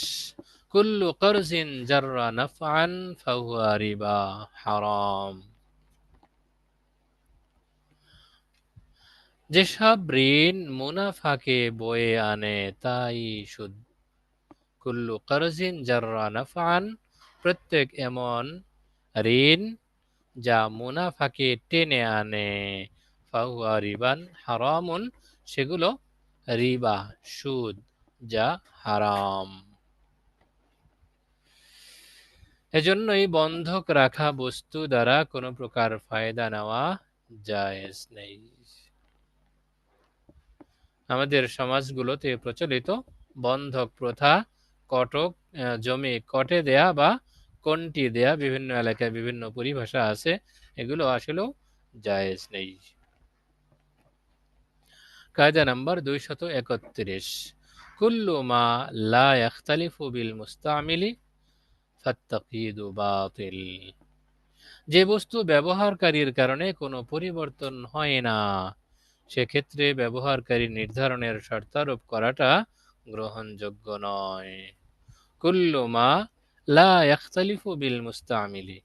কুল্লু কারজিন জাররা নাফআন ফাহুয়া রিবা হারাম। যেসব ঋণ মুনাফাকে বয়ে আনে তাই সুদ। কুল্লু কারজিন জাররা নাফআন, প্রত্যেক এমন ঋণ যা মুনাফাকে টেনে আনে, ফাহুয়া রিবান হারামুন, সেগুলো রিবা সুদ, যা হারাম। এজন্যই বন্ধক রাখা বস্তু দ্বারা কোনো প্রকার ফায়দা নেওয়া জায়েজ নেই। আমাদের সমাজগুলোতে প্রচলিত বন্ধক প্রথা, কটক জমি কটে দেয়া বা কন্টি দেয়া, বিভিন্ন এলাকায় বিভিন্ন পরিভাষা আছে, এগুলো আসলেও জায়েজ নেই। কায়দা নাম্বার 231, কুল্লু মা লা ইয়াখতালিফু বিল মুস্তামিলি ফাত্তাকিদু বাতিল। যে বস্তু ব্যবহারকারীর কারণে কোনো পরিবর্তন হয় না, সেক্ষেত্রে ব্যবহারকারী নির্ধারণের শর্তারোপ করাটা গ্রহণযোগ্য নয়। কুল্লু মা লা ইয়াখতালিফু বিল মুস্তামিলি,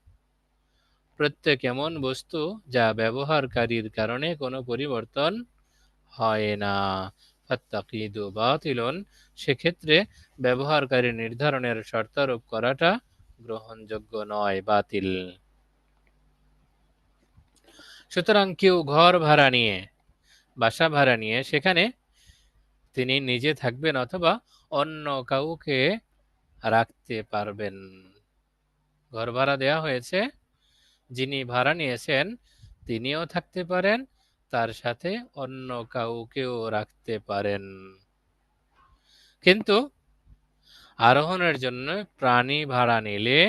প্রত্যেক এমন বস্তু যা ব্যবহারকারীর কারণে কোনো পরিবর্তন হয় না, ফাত্তাকিদু বাতিলুন, সেক্ষেত্রে ব্যবহারকারী নির্ধারণের শর্তারোপ করাটা গ্রহণযোগ্য নয়, বাতিল। সুতরাং কেউ ঘর ভাড়া নিয়ে, বাসা ভাড়া নিয়ে সেখানে তিনি নিজে থাকবেন অথবা অন্য কাউকে রাখতে পারবেন। ঘর ভাড়া দেয়া হয়েছে, যিনি ভাড়া নিয়েছেন তিনিও থাকতে পারেন, তার সাথে অন্য কাউকেও রাখতে পারেন। কিন্তু আরোহণের জন্য প্রাণী ভাড়া নিলে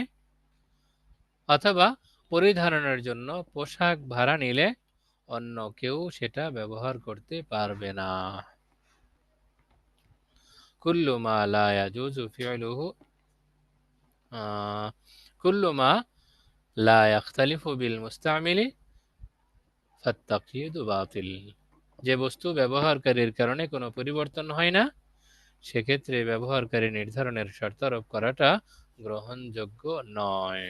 অথবা পরিধারণের জন্য পোশাক ভাড়া নিলে অন্য কেউ সেটা ব্যবহার করতে পারবে না। কুল্লু মা লা ইয়াজুজু ফি'লুহু কুল্লু মা লা ইয়াখতালিফু বিল মুস্তামিলি ফাত্তাকিদু বাতিল। যে বস্তু ব্যবহারকারীর কারণে কোনো পরিবর্তন হয় না, সেক্ষেত্রে ব্যবহারকারী নির্ধারণের শর্তারোপ করাটা গ্রহণযোগ্য নয়।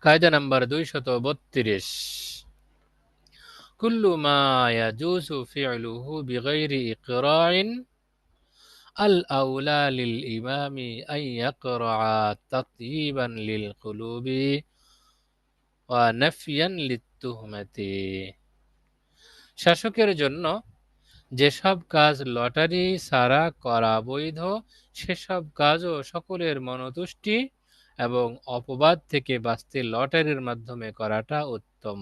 কায়দা নাম্বার 232, কুল্লু মা ইয়াজুজু ফি'লুহু বিগাইরি ইকরাইন আল আউলা লিল ইমামি আন ইয়াকরা তাতয়িবান লিল কুলুবি ওয়া নাফিয়ান লিত-তুহমাতি। শাসকের জন্য যেসব কাজ লটারি ছাড়া করা বৈধ, সেসব কাজও সকলের মনোতুষ্টি এবং অপবাদ থেকে বাঁচতে লটারির মাধ্যমে করাটা উত্তম।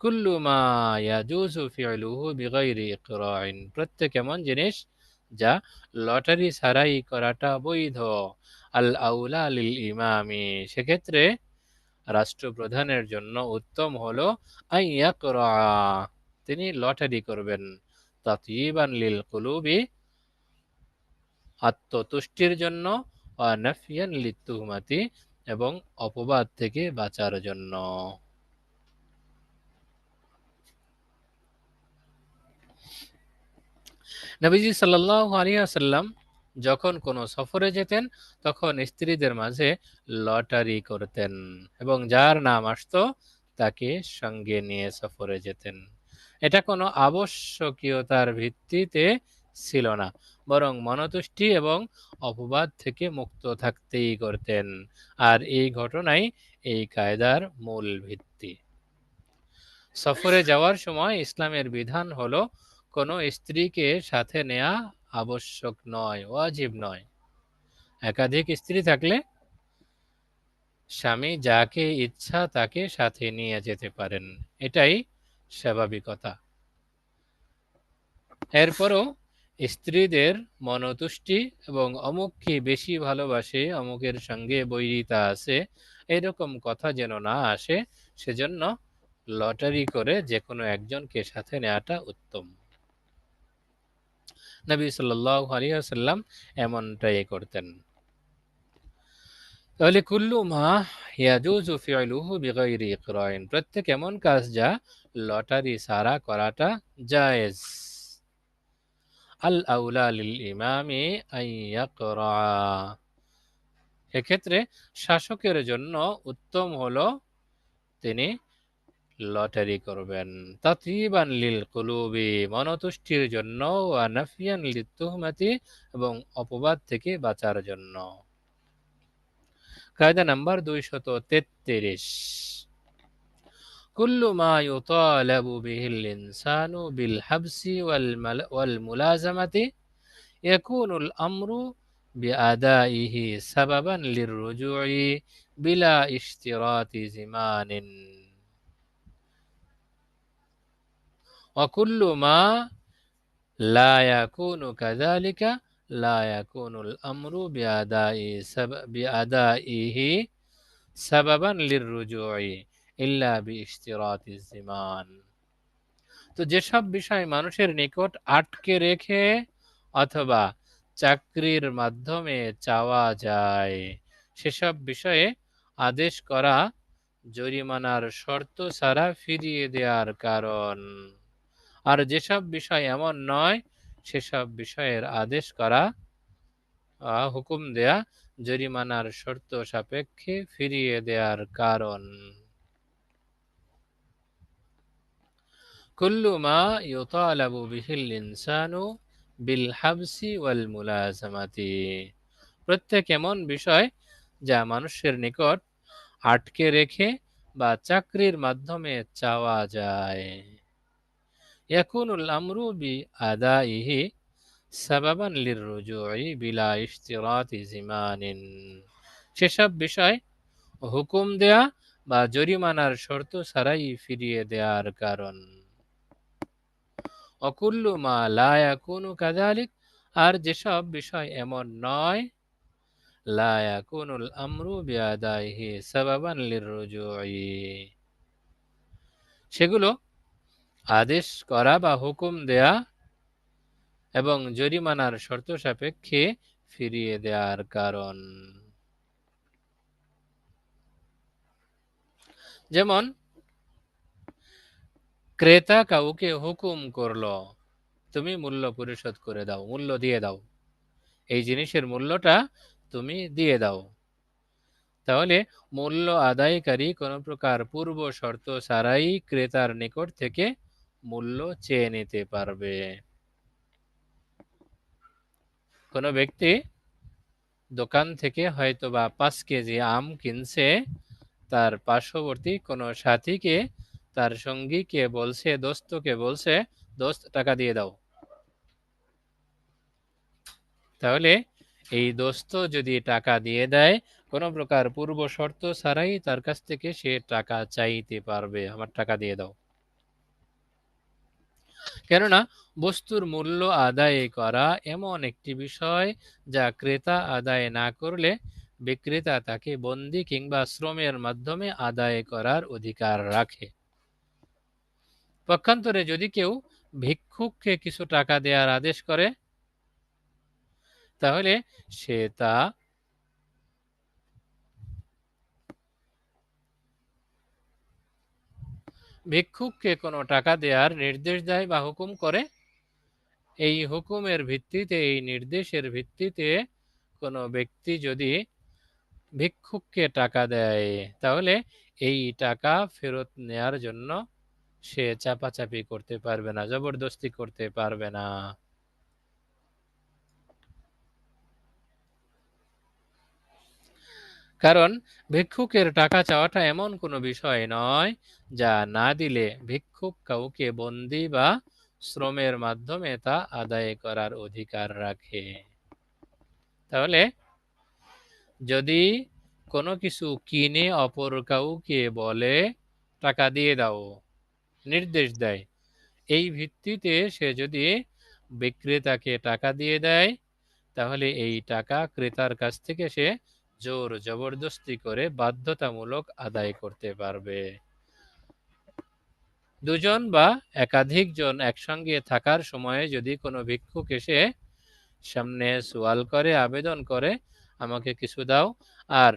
কুল্লু মা ইয়াজুজু ফি'লুহু বিগাইরি ইকরাইন, প্রত্যেক এমন জিনিস যা লটারি ছাড়াই করাটা বৈধ, আল আউলা লিল ইমামি, সেক্ষেত্রে রাষ্ট্রপ্রধানের জন্য উত্তম হলো আন ইয়াকরা, তিনি লটারি করবেন, তাতয়িবান লিল কুলুবি, আত্মতুষ্টির জন্য, ওয়া নাফিয়ান লিত-তুহমাতি, এবং অপবাদ থেকে বাঁচার জন্য। নবীজি সাল্লাল্লাহু আলাইহি ওয়াসাল্লাম যখন কোনো সফরে যেতেন তখন স্ত্রীদের মাঝে লটারি করতেন এবং যার নাম আসতো তাকে সঙ্গে নিয়ে সফরে যেতেন। এটা কোনো আবশ্যকীয়তার ভিত্তিতে ছিল না, বরং মনতুষ্টি এবং অপবাদ থেকে মুক্ত থাকতেই করতেন। আর এই ঘটনাই এই কায়দার মূল ভিত্তি। সফরে যাওয়ার সময় ইসলামের বিধান হলো কোনো স্ত্রীকে সাথে নেওয়া আবশ্যক নয়, ওয়াজিব নয়। একাধিক স্ত্রী থাকলে স্বামী যাকে ইচ্ছা তাকে সাথে নিয়ে যেতে পারেন, এটাই স্বাভাবিকতা। এরপরও স্ত্রীদের মনতুষ্টি এবং অমুককে বেশি ভালোবাসে, অমুকের সঙ্গে বৈরিতা আছে, এরকম কথা যেন না আসে, সেজন্য লটারি করে যে কোনো একজনকে সাথে নেওয়াটা উত্তম। নবী সাল্লাল্লাহু আলাইহি ওয়াসাল্লাম এমনটাই করতেন। তাহলে কুল্লু মা ইয়াজুজু ফি'লুহু বিগাইরি ইকরাইন, প্রত্যেক এমন কাজ যা লটারি ছাড়া করাটা জায়েজ। আল আউলা লিল ইমামি আন ইয়াকরা, এক্ষেত্রে শাসকের জন্য উত্তম হলো তিনি লটারি করবেন। তাতইবান লিল কুলুবি, মনতুষ্টির জন্য, ওয়া নাফিয়ান লিত তুহমাতি, এবং অপবাদ থেকে বাঁচার জন্য। কায়দা নাম্বার 233, কুল্লু মা ইউতালাবু বিহিল ইনসানু বিল হাবসি ওয়াল মুলাজামাতি ইয়াকুনুল আমরু বিআদাইহি সাবাবান লিররুজুই বিলা ইশতিরাতি জিমানিন, ওয়া কুল্লু মা লা ইয়াকুনু কাযালিকা লা ইয়াকুনুল আমরু বিআদাইহি সাবাবান লিররুজুই ইল্লা বিইশতিরাতি জিমান। তো যেসব বিষয় মানুষের নিকট আটকে রেখে অথবা চাকরির মাধ্যমে চাওয়া যায়, সেসব বিষয়ে আদেশ করা জরিমানার শর্ত ছাড়া ফিরিয়ে দেওয়ার কারণ। আর যেসব বিষয় এমন নয়, সেসব বিষয়ের আদেশ করা, হুকুম দেয়া জরিমানার শর্ত সাপেক্ষে ফিরিয়ে দেওয়ার কারণ। কুল্লু মা ইউতালাবু বিহিল ইনসানু বিল হাবসি ওয়াল মুলাজামাতি, প্রত্যেক এমন বিষয় যা মানুষের নিকট আটকে রেখে বা চাকরির মাধ্যমে চাওয়া যায়। ইয়াকুনুল আমরু বিআদাইহি সাবাবান লিররুজুই বিলা ইশতিরাতি জিমানিন, সেসব বিষয় হুকুম দেয়া বা জরিমানার শর্ত ছাড়াই ফিরিয়ে দেওয়ার কারণ। অকুল্লু মা লা ইয়াকুনু কাযালিক, আর যেসব বিষয় এমন নয়, লা ইয়াকুনুল আমরু বিআদাইহি সাবাবান লিররুজুই, সেগুলো আদেশ করা বা হুকুম দেয়া এবং জরিমানার শর্ত সাপেক্ষে ফিরিয়ে দেওয়ার কারণ। যেমন ক্রেতা কাউকে হুকুম করলো, তুমি মূল্য পরিশোধ করে দাও, মূল্য দিয়ে দাও, এই জিনিসের মূল্যটা তুমি দিয়ে দাও। তাহলে মূল্য আদায়কারী কোনো প্রকার পূর্ব শর্ত ছাড়াই ক্রেতার নিকট থেকে মূল্য চেয়ে নিতে পারবে। কোনো ব্যক্তি দোকান থেকে হয়তোবা 5 কেজি আম কিনছে, তার পার্শ্ববর্তী কোনো সাথীকে, তার সঙ্গীকে বলছে, দোস্তকে বলছে, দোস্ত টাকা দিয়ে দাও। তাহলে এই দোস্ত যদি টাকা দিয়ে দেয়, কোনো প্রকার পূর্ব শর্ত ছাড়াই তার কাছ থেকে সে টাকা চাইতে পারবে, আমার টাকা দিয়ে দাও। কেননা বস্তুর মূল্য আদায় করা এমন একটি বিষয় যা ক্রেতা আদায় না করলে বিক্রেতা তাকে বন্দি কিংবা শ্রমের মাধ্যমে আদায় করার অধিকার রাখে। পক্ষান্তরে যদি কেউ ভিক্ষুককে কিছু টাকা দেওয়ার আদেশ করে, তাহলে সে তা ভিক্ষুককে কোনো টাকা দেওয়ার নির্দেশ দেয় বা হুকুম করে, এই হুকুমের ভিত্তিতে, এই নির্দেশের ভিত্তিতে কোনো ব্যক্তি যদি ভিক্ষুককে টাকা দেয়, তাহলে এই টাকা ফেরত নেয়ার জন্য সে চাপাচাপি করতে পারবে না, জবরদস্তি করতে পারবে না। কারণ ভিক্ষুকের টাকা চাওয়াটা এমন কোনো বিষয় নয় যা না দিলে ভিক্ষুক কাউকে বন্দি বা শ্রমের মাধ্যমে তা আদায় করার অধিকার রাখে। তাহলে যদি কোনো কিছু কিনে অপর কাউকে বলে টাকা দিয়ে দাও, নির্দেশ দেয়, এই ভিত্তিতে সে যদি বিক্রেতাকে টাকা দিয়ে দেয়, তাহলে এই টাকা ক্রেতার কাছ থেকে সে জোর জবরদস্তি করে বাধ্যতামূলক আদায় করতে পারবে। দুজন বা একাধিক জন একসঙ্গে থাকার সময়ে যদি কোনো ভিক্ষুক এসে সামনে সোয়াল করে, আবেদন করে, আমাকে কিছু দাও, আর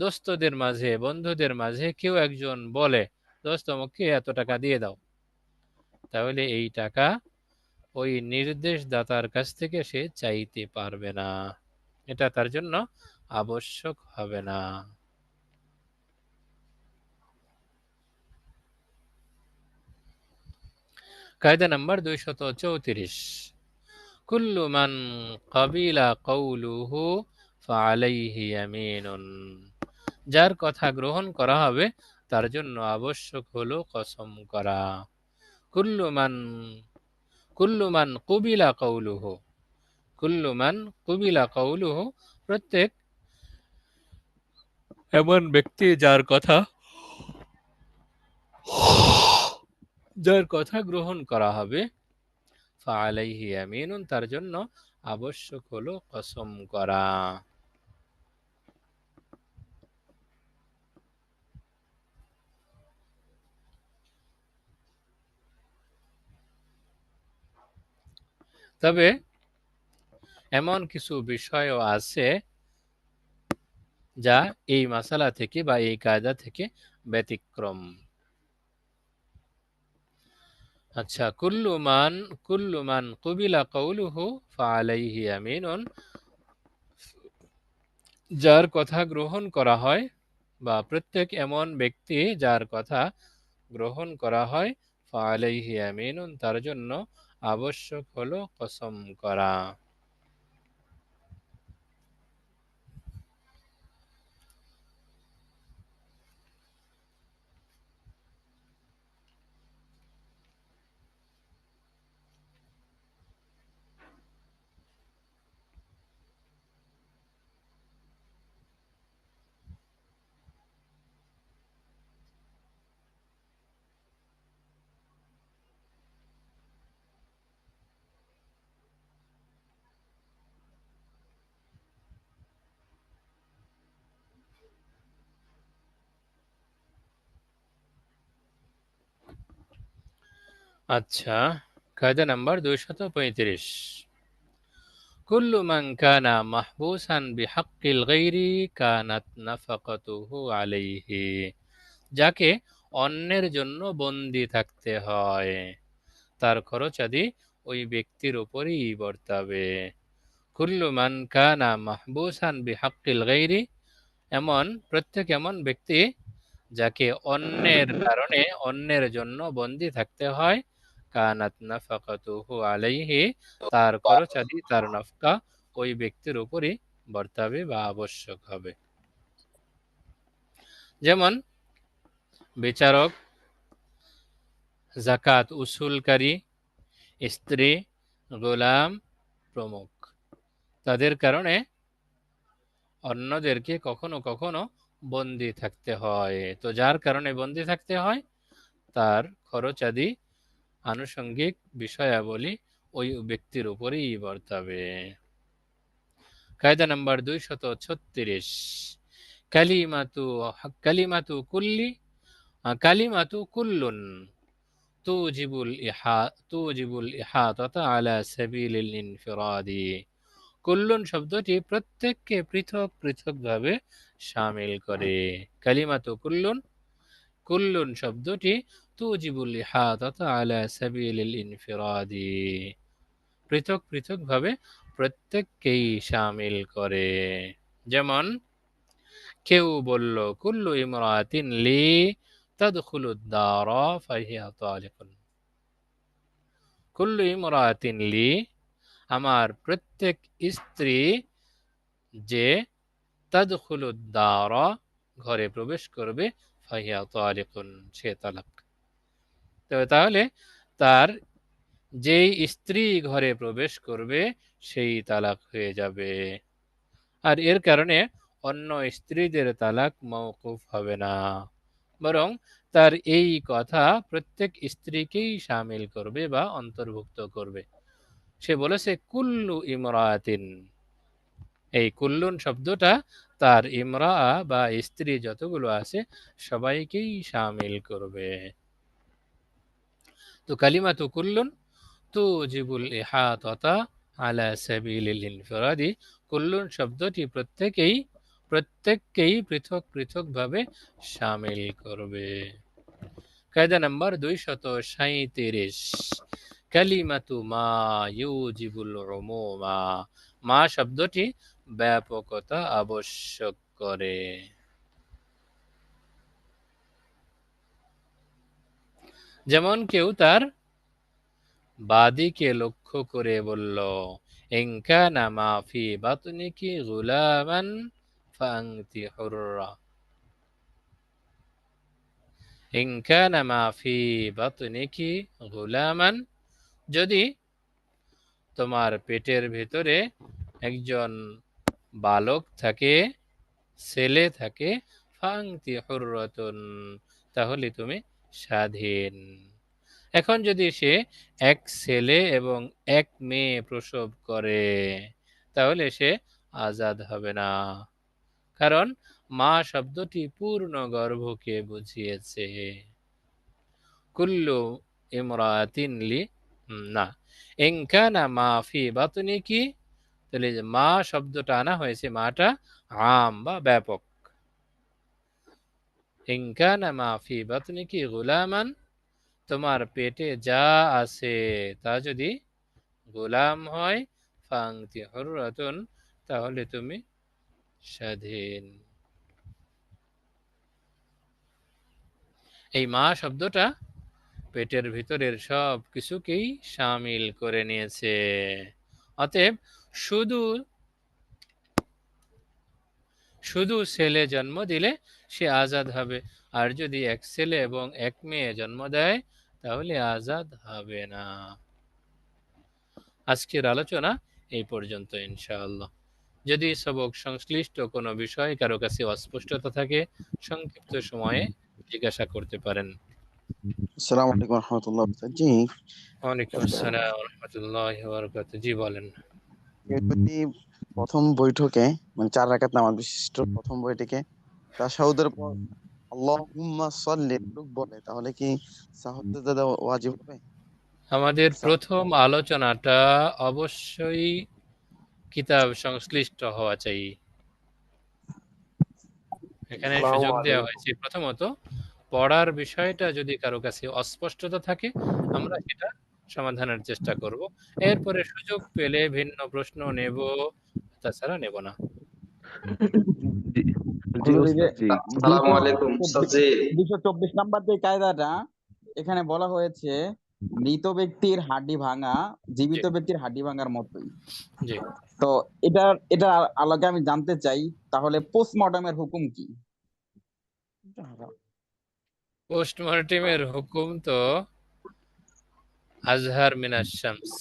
দোস্তদের মাঝে, বন্ধুদের মাঝে কেউ একজন বলে, দোস্ত আমাকে এত টাকা দিয়ে দাও, তাহলে এই টাকা ওই নির্দেশদাতার কাছ থেকে সে চাইতে পারবে না, এটা তার জন্য আবশ্যক হবে না। কায়দা নাম্বার 234, কুল্লু মান কাবিলা কওলুহু ফাআলাইহি ইয়ামিনুন। যার কথা গ্রহণ করা হবে তার জন্য আবশ্যক হলো কসম করা। কুল্লু মান কুবিলা কওলুহু, কুল্লু মান কুবিলা কওলুহু, প্রত্যেক এমন ব্যক্তি যার কথা গ্রহণ করা হবে, ফাআলাইহি ইয়ামিনুন, তার জন্য আবশ্যক হলো কসম করা। তবে এমন কিছু বিষয়ও আছে যা এই মাসালা থেকে বা এই কায়দা থেকে ব্যতিক্রম। আচ্ছা, কুল্লু মান কুবিলা কওলুহু ফাআলাইহি ইয়ামিনুন, যার কথা গ্রহণ করা হয়, বা প্রত্যেক এমন ব্যক্তি যার কথা গ্রহণ করা হয়, ফাআলাইহি ইয়ামিনুন, তার জন্য আবশ্যক হলো কসম করা। আচ্ছা, কায়দা নাম্বার 235, কুল্লু মান কানা মাহবুসান বিহাক্কিল গায়রি কানাত নাফাকাতুহু আলাইহি। যাকে অন্যের জন্য বন্দী থাকতে হয়, তার খরচাদি ওই ব্যক্তির উপরই বর্তাবে। কুল্লু মান কানা মাহবুসান বিহাক্কিল গায়রি, প্রত্যেক এমন ব্যক্তি যাকে অন্যের কারণে, অন্যের জন্য বন্দী থাকতে হয়, কানাত নাফাকাতুহু আলাইহি, তার খরচাদি, তার নফকা ওই ব্যক্তির উপরই বর্তাবে বা আবশ্যক হবে। যেমন বিচারক, যাকাত উসুলকারী, স্ত্রী, গোলাম প্রমুখ, তাদের কারণে অন্যদেরকে কখনো কখনো বন্দী থাকতে হয়। তো যার কারণে বন্দী থাকতে হয়, তার খরচাদি, আনুষঙ্গিক বিষয়াবলী ওই ব্যক্তির উপরই বর্তাবে। কায়দা নাম্বার 236, কালিমাতু কুল্লুন তুজিবুল ইহাতাতা আলা সাবিলিল ইনফিরাদি। কুল্লুন শব্দটি প্রত্যেককে পৃথক পৃথকভাবে শামিল করে। কালিমাতু কুল্লুন শব্দটি তুজিবুল ইহাতাতা আলা সাবিলিল ইনফিরাদি, পৃথক পৃথকভাবে প্রত্যেককেই শামিল করে। যেমন কেউ বলল, কুল্লু ইমরাতিন লি তাদখুলুদ দারা ফাহিয়া তালিকুন। কুল্লু ইমরাতিন লি, আমার প্রত্যেক স্ত্রী যে তাদখুলুদ দারা, ঘরে প্রবেশ করবে, ফাহিয়া তালিকুন, সে তালাক। তাহলে তার যেই স্ত্রী ঘরে প্রবেশ করবে সেই তালাক হয়ে যাবে। আর এর কারণে অন্য স্ত্রীদের তালাক মওকুফ হবে না, বরং তার এই কথা প্রত্যেক স্ত্রীকেই শামিল করবে বা অন্তর্ভুক্ত করবে। সে বলেছে কুল্লু ইমরাতিন, এই কুল্লুন শব্দটা তার ইমরা বা স্ত্রী যতগুলো আছে সবাইকেই শামিল করবে। তো কালিমাতু কুল্লুন তুজিবুল ইহাতাতা আলা সাবিলিল ইনফিরাদি, কুল্লুন শব্দটি প্রত্যেককেই পৃথক পৃথকভাবে শামিল করবে। কায়দা নাম্বার 237, কালিমাতু মা ইউজিবুল উমুমা, মা শব্দটি ব্যাপকতা আবশ্যক করে। যেমন কেউ তার বাদিকে লক্ষ্য করে বলল, ইন কানা মা ফি বাতনিকি গুলামান ফাআনতি হুররা, ইন কানা মা ফি বাতনিকি গুলামান, যদি তোমার পেটের ভেতরে একজন বালক থাকে, ছেলে থাকে, ফাআনতি হুররাতুন, তাহলে তুমি স্বাধীন। এখন যদি সে এক ছেলে এবং এক মেয়ে প্রসব করে তাহলে সে আজাদ হবে না, কারণ মা শব্দটি পূর্ণ গর্ভকে বুঝিয়েছে। কুল্লু ইমরাতিন লি, না, ইন কানা মা ফি বাতনিকি, তাহলে যে মা শব্দটা আনা হয়েছে, মাটা আম বা ব্যাপক। ইন কানা মা ফি বাতনিকি গুলামান, তোমার পেটে যা আছে তা যদি গোলাম হয়, ফাংতি হুররাতুন, তাহলে তুমি স্বাধীন। এই মা শব্দটা পেটের ভিতরের সব কিছুকেই শামিল করে নিয়েছে। অতএব শুধু শুধু ছেলে জন্ম দিলে সে আজাদ হবে, আর যদি এক ছেলে এবং এক মেয়ে জন্ম দেয় তাহলে আজাদ হবে না। আজকের আলোচনা এই পর্যন্ত ইনশাআল্লাহ। যদি সবক সংশ্লিষ্ট কোনো বিষয় কারো কাছে অস্পষ্টতা থাকে সংক্ষিপ্ত সময়ে জিজ্ঞাসা করতে পারেন। আসসালামু আলাইকুম রহমতুল্লাহ। জি, ওয়ালাইকুম আসসালাম ওয়া রাহমাতুল্লাহি ওয়া বারাকাতুহু। জি বলেন। কেউ যদি প্রথম বৈঠকে মানে 4 রাকাত নামাজ বিশিষ্ট প্রথম বৈঠকে তাশাহুদের পর আল্লাহুম্মা সাল্লি বলে তাহলে কি সাজদা ওয়াজিব হবে? আমাদের প্রথম আলোচনাটা অবশ্যই কিতাব সংশ্লিষ্ট হওয়া চাই। এখানে সুযোগ দেওয়া হয়েছে প্রথমত পড়ার বিষয়টা যদি কারো কাছে অস্পষ্টতা থাকে আমরা সেটা সমাধানের চেষ্টা করব, এরপরে সুযোগ পেলে ভিন্ন প্রশ্ন নেব, তাছাড়া নেব না। আসসালামু আলাইকুম উস্তাদ জি। 224 নাম্বার যে কায়দাটা এখানে বলা হয়েছে মৃত ব্যক্তির হাড্ডি ভাঙা জীবিত ব্যক্তির হাড্ডি ভাঙার মতোই। জি, তো এটা আলাদা আমি জানতে চাই, তাহলে পোস্টমর্টমের হুকুম কি? পোস্টমর্টেমের হুকুম তো আজহার মিনাশ শামস।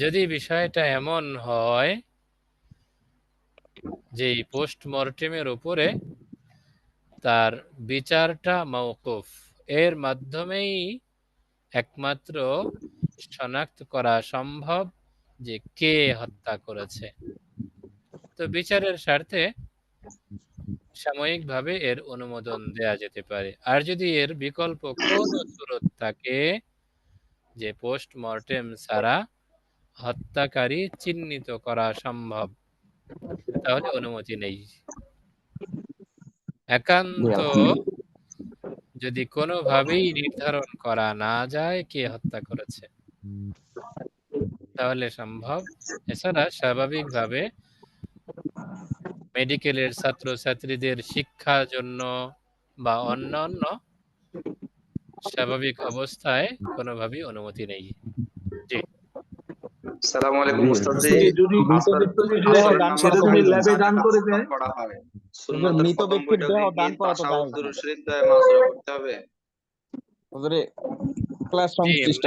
যদি বিষয়টা এমন হয় যে এই পোস্টমর্টেমের উপরে তার বিচারটা মওকুফ, এর মাধ্যমেই একমাত্র শনাক্ত করা সম্ভব যে কে হত্যা করেছে, তো বিচারের স্বার্থে সাময়িকভাবে এর অনুমোদন দেয়া যেতে পারে। আর যদি এর বিকল্প কোন সুরত থাকে যে পোস্টমর্টেম ছাড়া হত্যাকারী চিহ্নিত করা সম্ভব, তাহলে অনুমতি নেই। একান্ত যদি কোনোভাবেই নির্ধারণ করা না যায় কে হত্যা করেছে তাহলে সম্ভব। এছাড়া স্বাভাবিকভাবে মেডিকেলের ছাত্রছাত্রীদের শিক্ষার জন্য বা অন্যান্য স্বাভাবিক অবস্থায় কোনোভাবেই অনুমতি নেই। জি, আসসালামু আলাইকুম উস্তাদ জি। সেটা যদি ল্যাবে দান করে দেয় করা হয় সুন্নতের মৃত প্রথম ব্যক্তির দেহ বৈঠকে কি দান করা তো তাশাহুদ জায়েজ দুরূদ না। শরীফ মাসুরা করতে হবে? হুজুরে ক্লাস জি, সংশ্লিষ্ট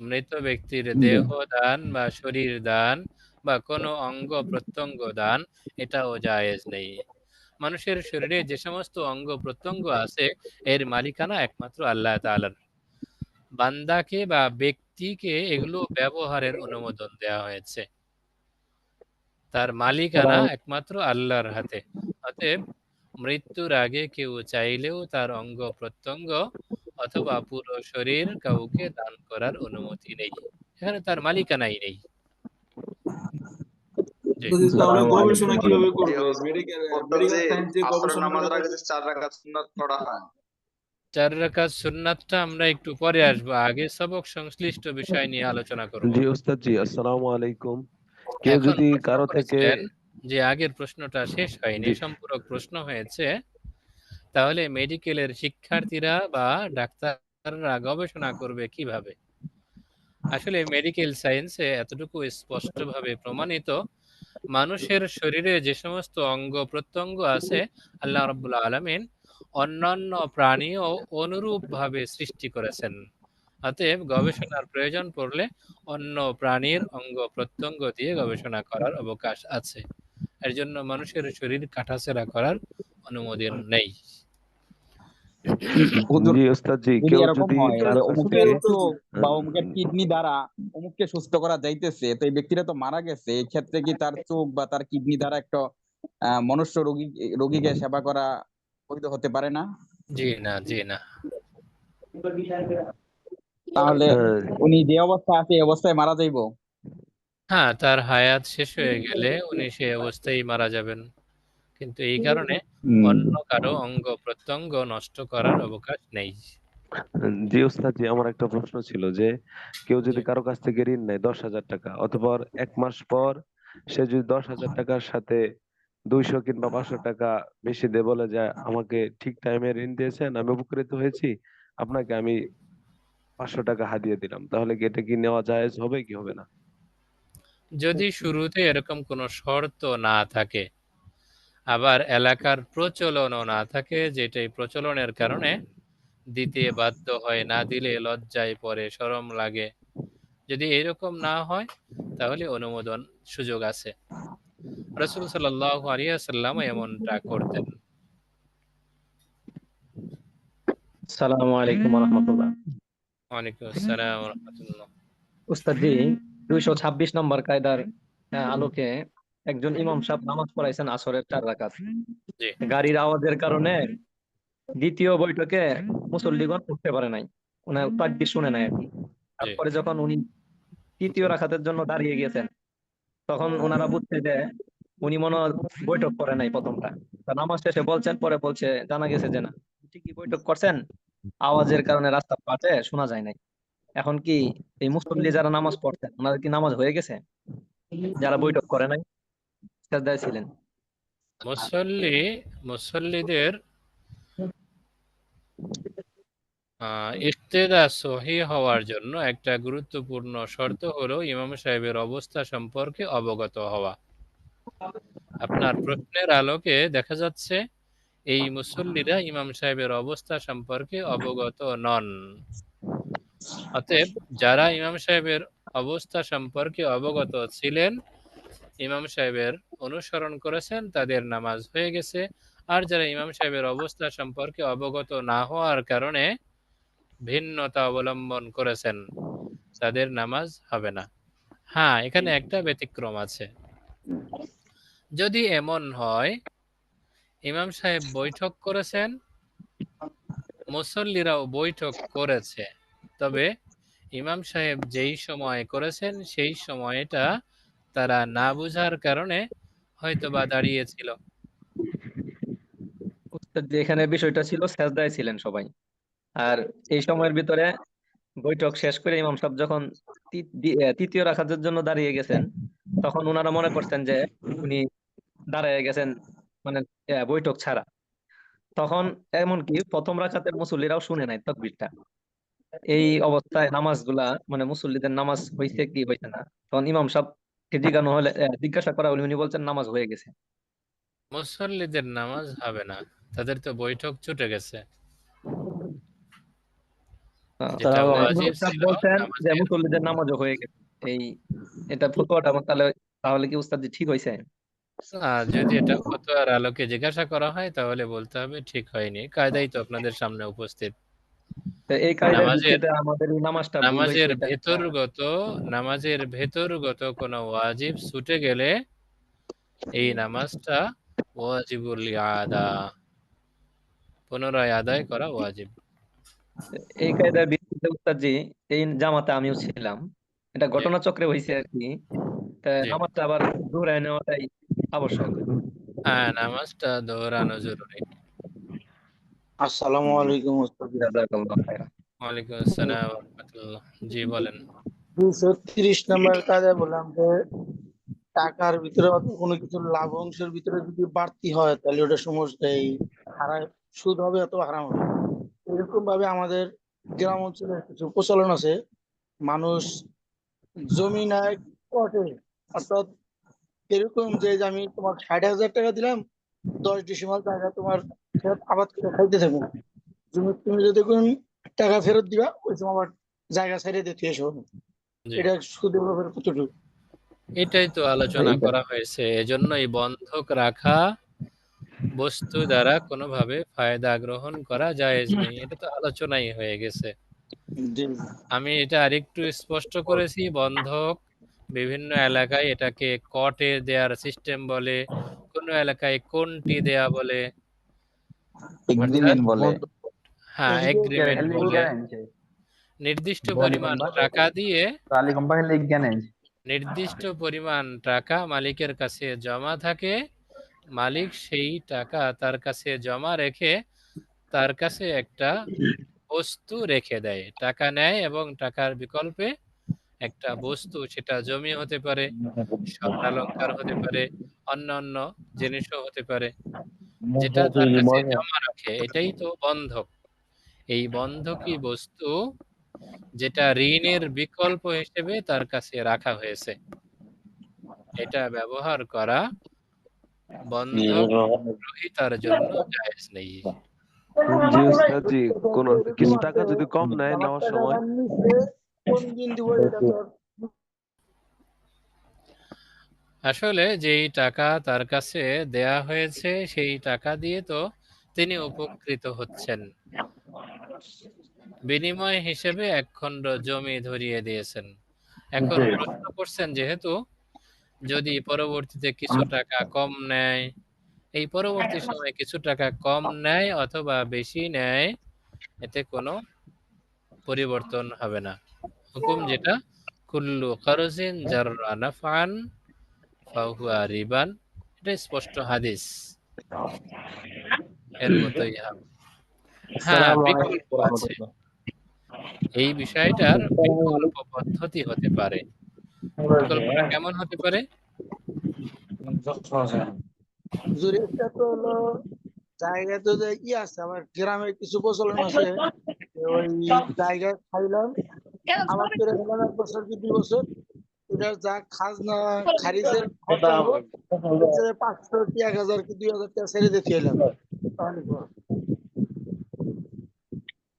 মৃত ব্যক্তির দেহ দান বা শরীর দান বা কোনো অঙ্গ প্রত্যঙ্গ দান, এটাও জায়েজ নেই। মানুষের শরীরে যে সমস্ত অঙ্গ প্রত্যঙ্গ আছে এর মালিকানা একমাত্র আল্লাহ তাআলার। বান্দাকে বা ব্যক্তিকে এগুলো ব্যবহারের অনুমোদন দেওয়া হয়েছে, তার মালিকানা একমাত্র আল্লাহর হাতে। অতএব মৃত্যুর আগে কেউ চাইলেও তার অঙ্গ প্রত্যঙ্গ অথবা পুরো শরীর কাউকে দান করার অনুমতি নেই, এখানে তার মালিকানাই নেই। জি। তাহলে আসসালামু গবেষণা আলাইকুম। কিভাবে জি করবে? ওস্তাদ, মেডিকেল যে সায়েন্স যে আসরের গবেষণা নামাজের করে আগে যে 4 রাকাত সুন্নাত পড়া হয়। 4 রাকাত সুন্নাতটা আমরা একটু পরে আসবো, আগে সবক সংশ্লিষ্ট বিষয় নিয়ে আলোচনা করব। জি ওস্তাদ জি, আসসালামু আলাইকুম। কেউ এখন যদি প্রশ্ন কারো থেকে করেছিলেন যে আগের প্রশ্নটা শেষ হয়নি, জি সম্পূরক প্রশ্ন হয়েছে, তাহলে মেডিকেলের শিক্ষার্থীরা বা ডাক্তাররা গবেষণা করবে কিভাবে? আসলে মেডিকেল সায়েন্সে এতটুকু স্পষ্টভাবে প্রমাণিত, মানুষের শরীরে যে সমস্ত অঙ্গ প্রত্যঙ্গ আছে আল্লাহ রাব্বুল আলামিন অন্যান্য প্রাণীও অনুরূপভাবে সৃষ্টি করেছেন। অতএব গবেষণার প্রয়োজন পড়লে অন্য প্রাণীর অঙ্গ প্রত্যঙ্গ দিয়ে গবেষণা করার অবকাশ আছে। এর জন্য মানুষের শরীর কাটাছেঁড়া করার অনুমোদন নেই। হুজুর, জি ওস্তাদ জি, যদি কেউ এরকম যদি হয় যে কারো কাছ অমুকের থেকে চোখ বা আহ, অমুকের কিডনি দ্বারা অমুককে সুস্থ করা যাইতেছে, তো এই ব্যক্তিটা তো মারা গেছে, এই ক্ষেত্রে কি তার চোখ বা তার কিডনি দ্বারা একটা মনুষ্য রোগীকে সেবা করা বৈধ হতে পারে না? জি না, জি না। তাহলে আহ, উনি যে অবস্থায় আছে এই অবস্থায় মারা যাইবো? হ্যাঁ, তার হায়াত শেষ হয়ে গেলে উনি সেই অবস্থায় মারা যাবেন, কিন্তু এই কারণে অন্য কারো অঙ্গ প্রত্যঙ্গ নষ্ট করার অবকাশ নেই। জি ওস্তাদ জি, আমার একটা প্রশ্ন ছিল যে কেউ জি। যদি কারো কাছ থেকে ঋণ নেয় 10,000 টাকা, অথবা 1 মাস পর সে যদি 10,000 টাকার সাথে 200 কিংবা 500 টাকা বেশি দিয়ে বলে যে আমাকে ঠিক টাইমে ঋণ দিয়েছেন, আমি উপকৃত হয়েছি, আপনাকে আমি 500 টাকা হাদিয়ে দিলাম, তাহলে কি এটা কি নেওয়া জায়েজ হবে কি হবে না? যদি শুরুতে এরকম কোনো শর্ত না থাকে, আবার এলাকার প্রচলনও না থাকে, যেটাই প্রচলনের কারণে দিতে বাধ্য হয়, না দিলে লজ্জায় পড়ে, শরম লাগে, যদি এরকম না হয় তাহলে অনুমোদন সুযোগ আছে। রাসূল সাল্লাল্লাহু আলাইহি ওয়াসাল্লাম এমনটা করতেন। আসসালামু আলাইকুম রহমতুল্লাহ। ওয়ালাইকুম আসসালাম ওয়া রাহমাতুল্লাহ। উস্তাদ জি, 226 নম্বর কায়দার আলোকে একজন ইমাম সাহেব নামাজ পড়াইছেন আসরের 4 রাকাত। জি গাড়ির আওয়াজের কারণে দ্বিতীয় বৈঠকে মুসল্লিগণ উঠতে পারে নাই, ওনার তাকবীর শুনে নাই আর কি। জি তারপরে যখন উনি তৃতীয় রাকাতের জন্য দাঁড়িয়ে গেছেন, তখন ওনারা বুঝছে যে উনি মনে হয় বৈঠক করে নাই প্রথমটা। তা নামাজ শেষে বলছেন, পরে বলছে জানা গেছে যে না, ঠিকই বৈঠক করছেন, আওয়াজের কারণে রাস্তা পাটে শোনা যায় নাই। এখন কি এই মুসল্লি যারা নামাজ পড়ছেন ওনাদের কি নামাজ হয়ে গেছে, যারা বৈঠক করে নাই, সিজদায় ছিলেন? মুসল্লিদের ইক্তেদা সহি হওয়ার জন্য একটা গুরুত্বপূর্ণ শর্ত হলো ইমাম সাহেবের অবস্থা সম্পর্কে অবগত হওয়া। আপনার প্রশ্নের আলোকে দেখা যাচ্ছে এই মুসল্লিরা ইমাম সাহেবের অবস্থা সম্পর্কে অবগত নন। অতএব যারা ইমাম সাহেবের অবস্থা সম্পর্কে অবগত ছিলেন, ইমাম সাহেবের অনুসরণ করেছেন, তাদের নামাজ হয়ে গেছে। আর যারা ইমাম সাহেবের অবস্থা সম্পর্কে অবগত না হওয়ার কারণে ভিন্নতা অবলম্বন করেছেন, তাদের নামাজ হবে না। হ্যাঁ, এখানে একটা ব্যতিক্রম আছে। যদি এমন হয় ইমাম সাহেব বৈঠক করেছেন, মুসল্লিরাও বৈঠক করেছে, তবে ইমাম সাহেব যেই সময় করেছেন সেই সময়টা তারা না বুঝার কারণে হয়তোবা দাঁড়িয়েছিল। উস্তাদ জি, এখানে বিষয়টা ছিল সিজদায় ছিলেন সবাই, আর এই সময়ের ভিতরে বৈঠক শেষ করে ইমাম সাহেব যখন তৃতীয় রাকাতের জন্য দাঁড়িয়ে গেছেন, তখন ওনারা মনে করছেন যে উনি দাঁড়িয়ে গেছেন মানে বৈঠক ছাড়া। তখন এমনকি প্রথম রাকাতের মুসল্লিরাও শুনে নাই তাকবীরটা। এই অবস্থায় নামাজগুলা মানে মুসল্লিদের নামাজ হয়েছে কি হয়েছে না, তখন ইমাম সাহেবকে জিজ্ঞাসা করা হলে উনি বলছেন নামাজ হয়ে গেছে। মুসল্লিদের নামাজ হবে না, তাদের তো বৈঠক ছুটে গেছে। যেটা ইমাম ওয়াজিব সাহেব ছিল বলছেন যে নামাজের, মুসল্লিদের নামাজও হয়ে গেছে। এটা ফতোয়াটা আমার তাহলে তাহলে কি উস্তাদ জি ঠিক হয়েছে? যদি এটা ফতোয়ার আলোকে জিজ্ঞাসা করা হয় তাহলে বলতে হবে ঠিক হয়নি, কায়দাই তো আপনাদের সামনে উপস্থিত। তো এই কায়দার নামাজের ভিত্তিতে আমাদের এই নামাজটা ভুল হয়েছে নামাজের এটা ভেতরগত কোনো ওয়াজিব ছুটে গেলে এই নামাজটা ওয়াজিবুল আদা, পুনরায় আদায় করা ওয়াজিব। এই কায়দার ভিত্তিতে উস্তাদ জি এই জামাতে আমিও ছিলাম, এটা ঘটনাচক্রে হয়েছে আর কি। তা জি। নামাজটা আবার দোহরায় নেওয়াটাই আবশ্যক। হ্যাঁ, নামাজটা দোহরানো জরুরি। আসসালামু আলাইকুম ওস্তাদ। জাযাকাল্লাহু খাইরান। ওয়ালাইকুম আসসালাম ওয়া রাহমাতুল্লাহ। জি বলেন। 230 নম্বর কাজে বললাম যে টাকার ভিতরে অথবা কোনো কিছু লাভ অংশের ভিতরে যদি বাড়তি হয় তাহলে ওটা সমস্যা, এই হারাম সুদ হবে অথবা হারাম হবে। এরকম ভাবে আমাদের গ্রাম অঞ্চলে কিছু প্রচলন আছে, মানুষ জমি নেয় কটে, অর্থাৎ এরকম যে আমি তোমার 60,000 টাকা দিলাম, 10 ডিসিমাল জায়গা তোমার ক্ষেত আবাদ করে খাইতে থাকবো, তুমি যদি কোন টাকা ফেরত দিবা ওই সময় আবার জায়গা ছেড়ে দিতে এসো। জি। এটা সুদের ব্যাপারে কতটুকু? এটাই তো আলোচনা করা হয়েছে, এজন্যই বন্ধক রাখা বস্তু দ্বারা কোনোভাবে ফায়দা গ্রহণ করা জায়েজ নেই, এটা তো আলোচনাই হয়ে গেছে। জি। আমি এটা আরেকটু স্পষ্ট করেছি, বন্ধক বিভিন্ন এলাকায় এটাকে কটে দেওয়ার সিস্টেম বলে, কোনো এলাকায় কোনটি দেয়া বলে, অর্থাৎ এগ্রিমেন্ট বলে। হ্যাঁ এগ্রিমেন্ট বলে। নির্দিষ্ট পরিমাণ টাকা দিয়ে নির্দিষ্ট পরিমাণ টাকা মালিকের কাছে জমা থাকে, মালিক সেই টাকা তার কাছে জমা রেখে তার কাছে একটা বস্তু রেখে দেয়, টাকা নেয় এবং টাকার বিকল্পে একটা বস্তু, সেটা জমি হতে পারে, স্বর্ণালংকার হতে পারে, অন্যান্য জিনিসও হতে পারে, যেটা তার কাছে জমা রাখে, এটাই তো বন্ধক। এই বন্ধকি বস্তু যেটা ঋণের বিকল্প হিসেবে তার কাছে রাখা হয়েছে, এটা ব্যবহার করা বন্ধক গ্রহীতার জন্য জায়েজ নেই। জি উস্তাদ জি, কোন কিছু টাকা যদি কম নেয় নেওয়ার সময় কোন দিন দিব এটা তো আসলে যেই টাকা তার কাছে দেয়া হয়েছে সেই টাকা দিয়ে তো তিনি উপকৃত হচ্ছেন, বিনিময় হিসেবে এক খণ্ড জমি ধরিয়ে দিয়েছেন। এখন প্রশ্ন করছেন যেহেতু, যদি পরবর্তীতে কিছু টাকা কম নেয়, এই পরবর্তী সময়ে কিছু টাকা কম নেয় অথবা বেশি নেয়, এতে কোনো পরিবর্তন হবে না। হুকুম যেটা, কুল্লু কারজিন জাররা নাফআন ফাহুয়া রিবান, এটা স্পষ্ট হাদিস, এর মতোই হবে। হ্যাঁ, বিকল্প আছে, এই বিষয়টার বিকল্প পদ্ধতি হতে পারে। বিকল্পটা কেমন হতে পারে? জুরিটা তো হলো জায়গা তো যে আছে, আমার গ্রামে কিছু প্রচলন আছে, ওই জায়গা খাইলাম, আবার করে খেলাম 1 বছর কি 2 বছর, এটা যা খাজনা খারিজের খরচা হলো 500 কি 1000 কি 2000 টাকা ছেড়ে দিতে এলাম।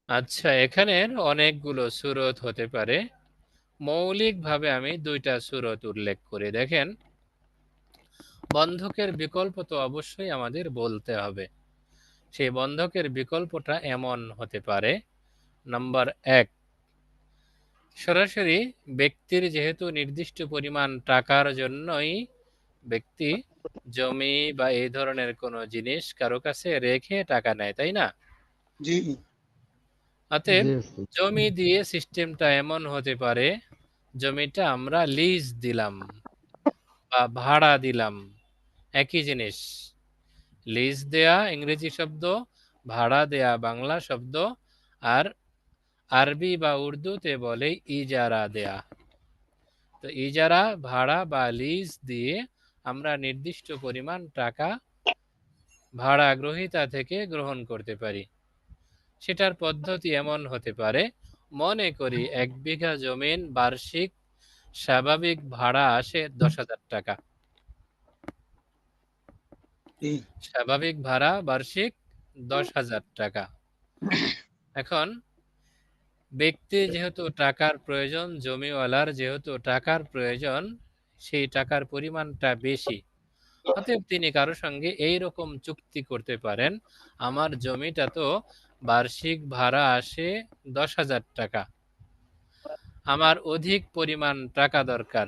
আচ্ছা, এখানের অনেকগুলো সূরত হতে পারে, মৌলিকভাবে আমি 2টা সূরত উল্লেখ করে দেখেন। বন্ধকের বিকল্প তো অবশ্যই আমাদের বলতে হবে, সেই বন্ধকের বিকল্পটা এমন হতে পারে, নাম্বার 1, সরাসরি ব্যক্তির যেহেতু নির্দিষ্ট পরিমাণ টাকার জন্যই ব্যক্তি জমি বা এই ধরনের কোনো জিনিস কারো কাছে রেখে টাকা নেয়, তাই না? জি। অতএব জি উস্তাদ। জমি দিয়ে সিস্টেমটা এমন হতে পারে, জমিটা আমরা লিজ দিলাম বা ভাড়া দিলাম, একই জিনিস। লিজ দেয়া ইংরেজি শব্দ, ভাড়া দেয়া বাংলা শব্দ, আর আরবি বা উর্দুতে বলে ইজারা দেয়া। তো ইজারা, ভাড়া বা লিজ দিয়ে আমরা নির্দিষ্ট পরিমাণ টাকা ভাড়া গ্রহীতা থেকে গ্রহণ করতে পারি। সেটার পদ্ধতি এমন হতে পারে, মনে করি 1 বিঘা জমিন বার্ষিক স্বাভাবিক ভাড়া আসে 10,000 টাকা। স্বাভাবিক ভাড়া বার্ষিক 10,000 টাকা। এখন ব্যক্তির যেহেতু টাকার প্রয়োজন, জমিওয়ালার যেহেতু টাকার প্রয়োজন, সেই টাকার পরিমাণটা বেশি। অতএব তিনি কারো সঙ্গে এই রকম চুক্তি করতে পারেন, আমার জমিটা তো বার্ষিক ভাড়া আসে 10,000 টাকা, আমার অধিক পরিমাণ টাকা দরকার,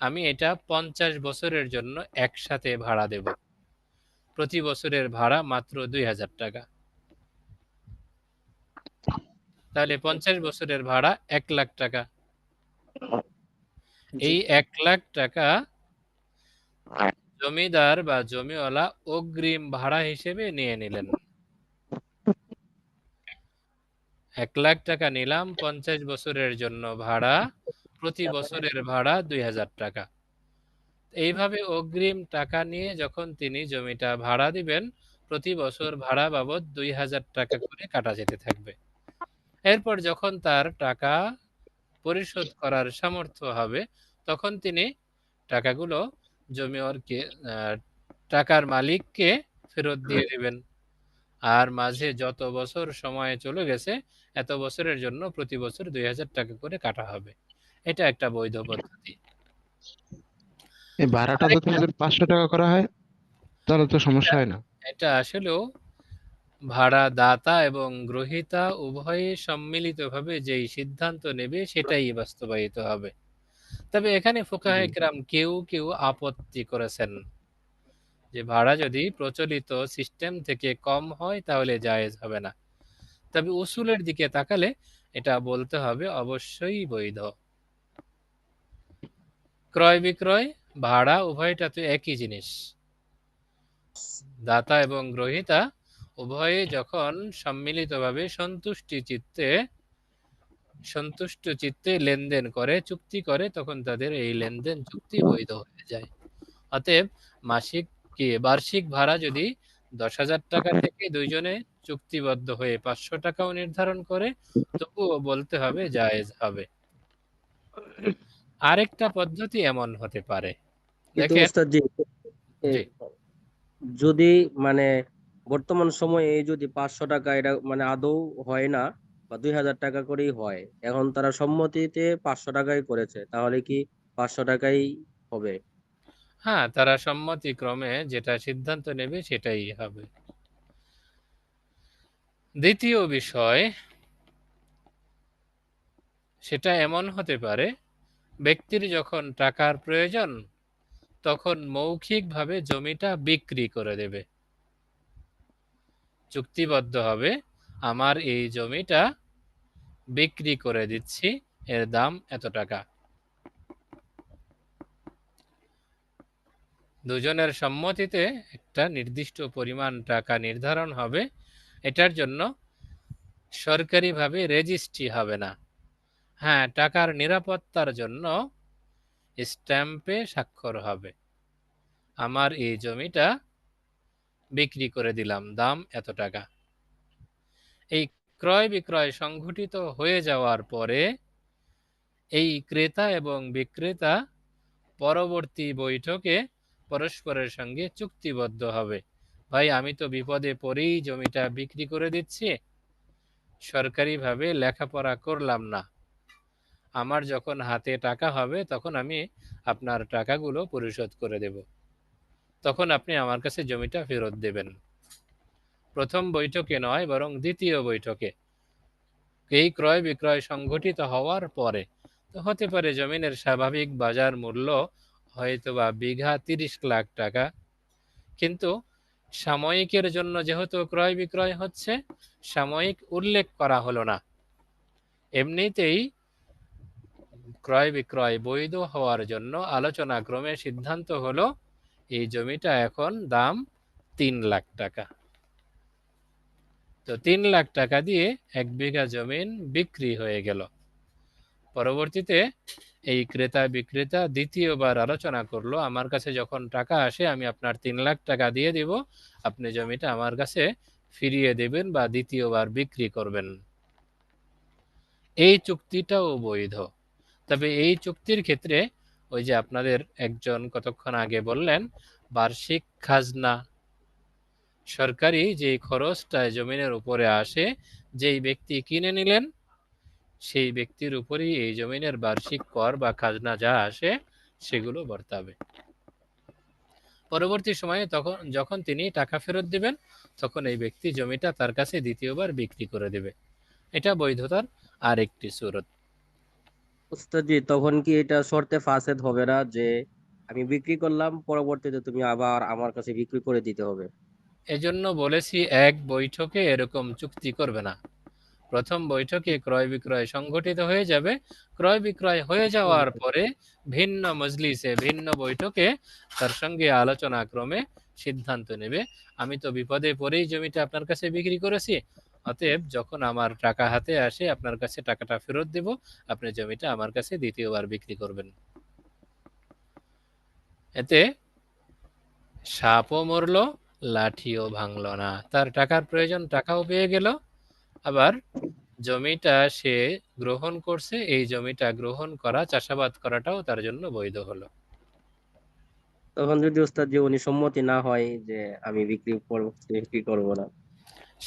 আমি এটা 50 বছরের জন্য একসাথে ভাড়া দেব, প্রতি বছরের ভাড়া মাত্র 2,000 টাকা। তাহলে 50 বছরের ভাড়া 1 লাখ টাকা। এই 1 লাখ টাকা জমিদার বা জমিওয়ালা অগ্রিম ভাড়া হিসেবে নিয়ে নিলেন। 1 লাখ টাকা নিলাম 50 বছরের জন্য ভাড়া, প্রতি বছরের ভাড়া 2,000 টাকা। এইভাবে অগ্রিম টাকা নিয়ে যখন তিনি জমিটা ভাড়া দিবেন, প্রতি বছর ভাড়া বাবদ 2,000 টাকা করে কাটা যেতে থাকবে। এরপর যখন তার টাকা পরিশোধ করার সামর্থ্য হবে, তখন তিনি টাকাগুলো জমিওয়ারকে টাকার মালিককে ফেরত দিয়ে দিবেন। আর মাঝে যত বছর সময় চলে গেছে, এত বছরের জন্য প্রতি বছর 2,000 টাকা করে কাটা হবে। এটা একটা বৈধ পদ্ধতি। এই ভাড়াটা যদি আমাদের 500 টাকা করা হয় তাহলে তো সমস্যা হয় না। এটা আসলেও ভাড়া দাতা এবং গ্রহীতা উভয়ে সম্মিলিতভাবে যেই সিদ্ধান্ত নেবে সেটাই বাস্তবায়িত হবে। তবে এখানে ফুকাহায়ে কেরাম কেউ কেউ আপত্তি করেছেন যে ভাড়া যদি প্রচলিত সিস্টেম থেকে কম হয় তাহলে জায়েজ হবে না। তবে উসুলের দিকে তাকালে এটা বলতে হবে অবশ্যই বৈধ। ক্রয় বিক্রয় ভাড়া উভয়টা তো একই জিনিস। দাতা এবং গ্রহীতা উভয়ে যখন সম্মিলিতভাবে সন্তুষ্ট চিত্তে লেনদেন করে, চুক্তি করে, তখন তাদের এই লেনদেন চুক্তি বৈধ হয়ে যায়। অতএব বার্ষিক ভাড়া যদি 10,000 টাকা থেকে দুইজনে চুক্তিবদ্ধ হয়ে 500 টাকাও নির্ধারণ করে, তবুও বলতে হবে জায়েজ হবে। আরেকটা পদ্ধতি এমন হতে পারে, কিন্তু দেখেন ওস্তাদ জি, জি যদি মানে বর্তমান সময়ে এই যদি 500 টাকা এটা মানে আদৌ হয় না বা 2,000 টাকা করেই হয়, এখন তারা সম্মতিতে 500 টাকাই করেছে, তাহলে কি 500 টাকাই হবে? হ্যাঁ, তারা সম্মতিক্রমে যেটা সিদ্ধান্ত নেবে সেটাই হবে। দ্বিতীয় বিষয়, সেটা এমন হতে পারে ব্যক্তির যখন টাকার প্রয়োজন তখন মৌখিকভাবে জমিটা বিক্রি করে দেবে, চুক্তিবদ্ধ হবে, আমার এই জমিটা বিক্রি করে দিচ্ছি, এর দাম এত টাকা। দুজনের সম্মতিতে একটা নির্দিষ্ট পরিমাণ টাকা নির্ধারণ হবে। এটার জন্য সরকারিভাবে রেজিস্ট্রি হবে না। হ্যাঁ, টাকার নিরাপত্তার জন্য স্ট্যাম্পে স্বাক্ষর হবে, আমার এই জমিটা বিক্রি করে দিলাম, দাম এত টাকা। এই ক্রয় বিক্রয় সংঘটিত হয়ে যাওয়ার পরে এই ক্রেতা এবং বিক্রেতা পরবর্তী বৈঠকে পরস্পরের সঙ্গে চুক্তিবদ্ধ হবে, ভাই আমি তো বিপদে পড়েই জমিটা বিক্রি করে দিচ্ছি, সরকারিভাবে লেখাপড়া করলাম না, আমার যখন হাতে টাকা হবে তখন আমি আপনার টাকাগুলো পরিশোধ করে দেব, তখন আপনি আমার কাছে জমিটা ফেরত দেবেন। প্রথম বৈঠকে নয়, বরং দ্বিতীয় বৈঠকে, এই ক্রয় বিক্রয় সংঘটিত হওয়ার পরে। তো হতে পারে জমিনের স্বাভাবিক বাজার মূল্য হয়তোবা বিঘা 30 লাখ টাকা, কিন্তু সাময়িকের জন্য যেহেতু ক্রয় বিক্রয় হচ্ছে, সাময়িক উল্লেখ করা হলো না, এমনিতেই ক্রয় বিক্রয় বৈধ হওয়ার জন্য আলোচনা ক্রমে সিদ্ধান্ত হলো এই জমিটা এখন দাম 3 লাখ টাকা। তো 3 লাখ টাকা দিয়ে 1 বিঘা জমিন বিক্রি হয়ে গেল। পরবর্তীতে এই ক্রেতা বিক্রেতা দ্বিতীয়বার আলোচনা করলো, আমার কাছে যখন টাকা আসে আমি আপনার 3 লাখ টাকা দিয়ে দিব, আপনি জমিটা আমার কাছে ফিরিয়ে দেবেন বা দ্বিতীয়বার বিক্রি করবেন। এই চুক্তিটাও বৈধ। তবে এই চুক্তির ক্ষেত্রে ওই যে আপনাদের একজন কতক্ষণ আগে বললেন বার্ষিক খাজনা, সরকারি যে খরচটা জমিনের উপরে আসে, যেই ব্যক্তি কিনে নিলেন সেই ব্যক্তির উপরই এই জমিনের বার্ষিক কর বা খাজনা যা আসে সেগুলো বর্তাবে। পরবর্তী সময়ে যখন তিনি টাকা ফেরত দিবেন, তখন এই ব্যক্তি জমিটা তার কাছে দ্বিতীয়বার বিক্রি করে দেবে। এটা বৈধতার আরেকটি সূরত। উস্তাদজি, তখন কি এটা শর্তে ফাসেদ হবে না যে আমি বিক্রি করলাম, পরবর্তীতে তুমি আবার আমার কাছে বিক্রি করে দিতে হবে? এজন্য বলেছি এক বৈঠকে এরকম চুক্তি করবে না। প্রথম বৈঠকে ক্রয় বিক্রয় সংগঠিত হয়ে যাবে। ক্রয় বিক্রয় হয়ে যাওয়ার পরে ভিন্ন মজলিসে, ভিন্ন বৈঠকে তার সঙ্গে আলোচনা ক্রমে সিদ্ধান্ত নেবে, আমি তো বিপদে পড়েই জমিটা আপনার কাছে বিক্রি করেছি, অতএব যখন আমার টাকা হাতে আসে আপনার কাছে টাকাটা ফেরত দেব, আপনি জমিটা আমার কাছে দ্বিতীয়বার বিক্রি করবেন। এতে সাপও মরলো, লাঠিও ভাঙলো না। তার টাকার প্রয়োজন, টাকাও পেয়ে গেল, আবার জমিটা সে গ্রহণ করছে, এই জমিটা গ্রহণ করা, চাষাবাদ করাটাও তার জন্য বৈধ হলো। তখন যদি উস্তাদজি উনি সম্মতি না হয় যে আমি বিক্রি করবো না?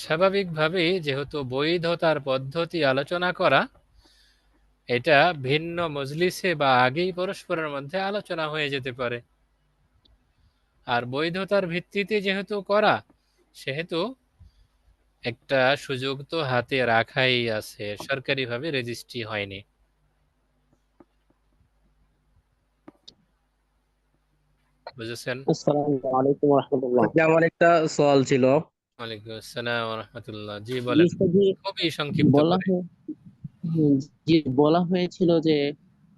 স্বাভাবিকভাবেই যেহেতু বৈধতার পদ্ধতি আলোচনা করা, এটা ভিন্ন মজলিসে বা আগেই পরস্পরের মধ্যে আলোচনা হয়ে যেতে পারে। আর বৈধতার ভিত্তিতে যেহেতু করা, সেহেতু একটা সুযোগ তো হাতে রাখাই আছে, সরকারিভাবে রেজিস্ট্রি হয়নি। বুঝেছেন? আসসালামু আলাইকুম ওয়া রাহমাতুল্লাহ। আমার একটা সওয়াল ছিল। ওয়ালাইকুম আসসালাম ওয়া রাহমাতুল্লাহ। জি জি বলেন, উস্তাদজি, খুবই সংক্ষিপ্ত বলা করে। জি বলা হয়েছিল যে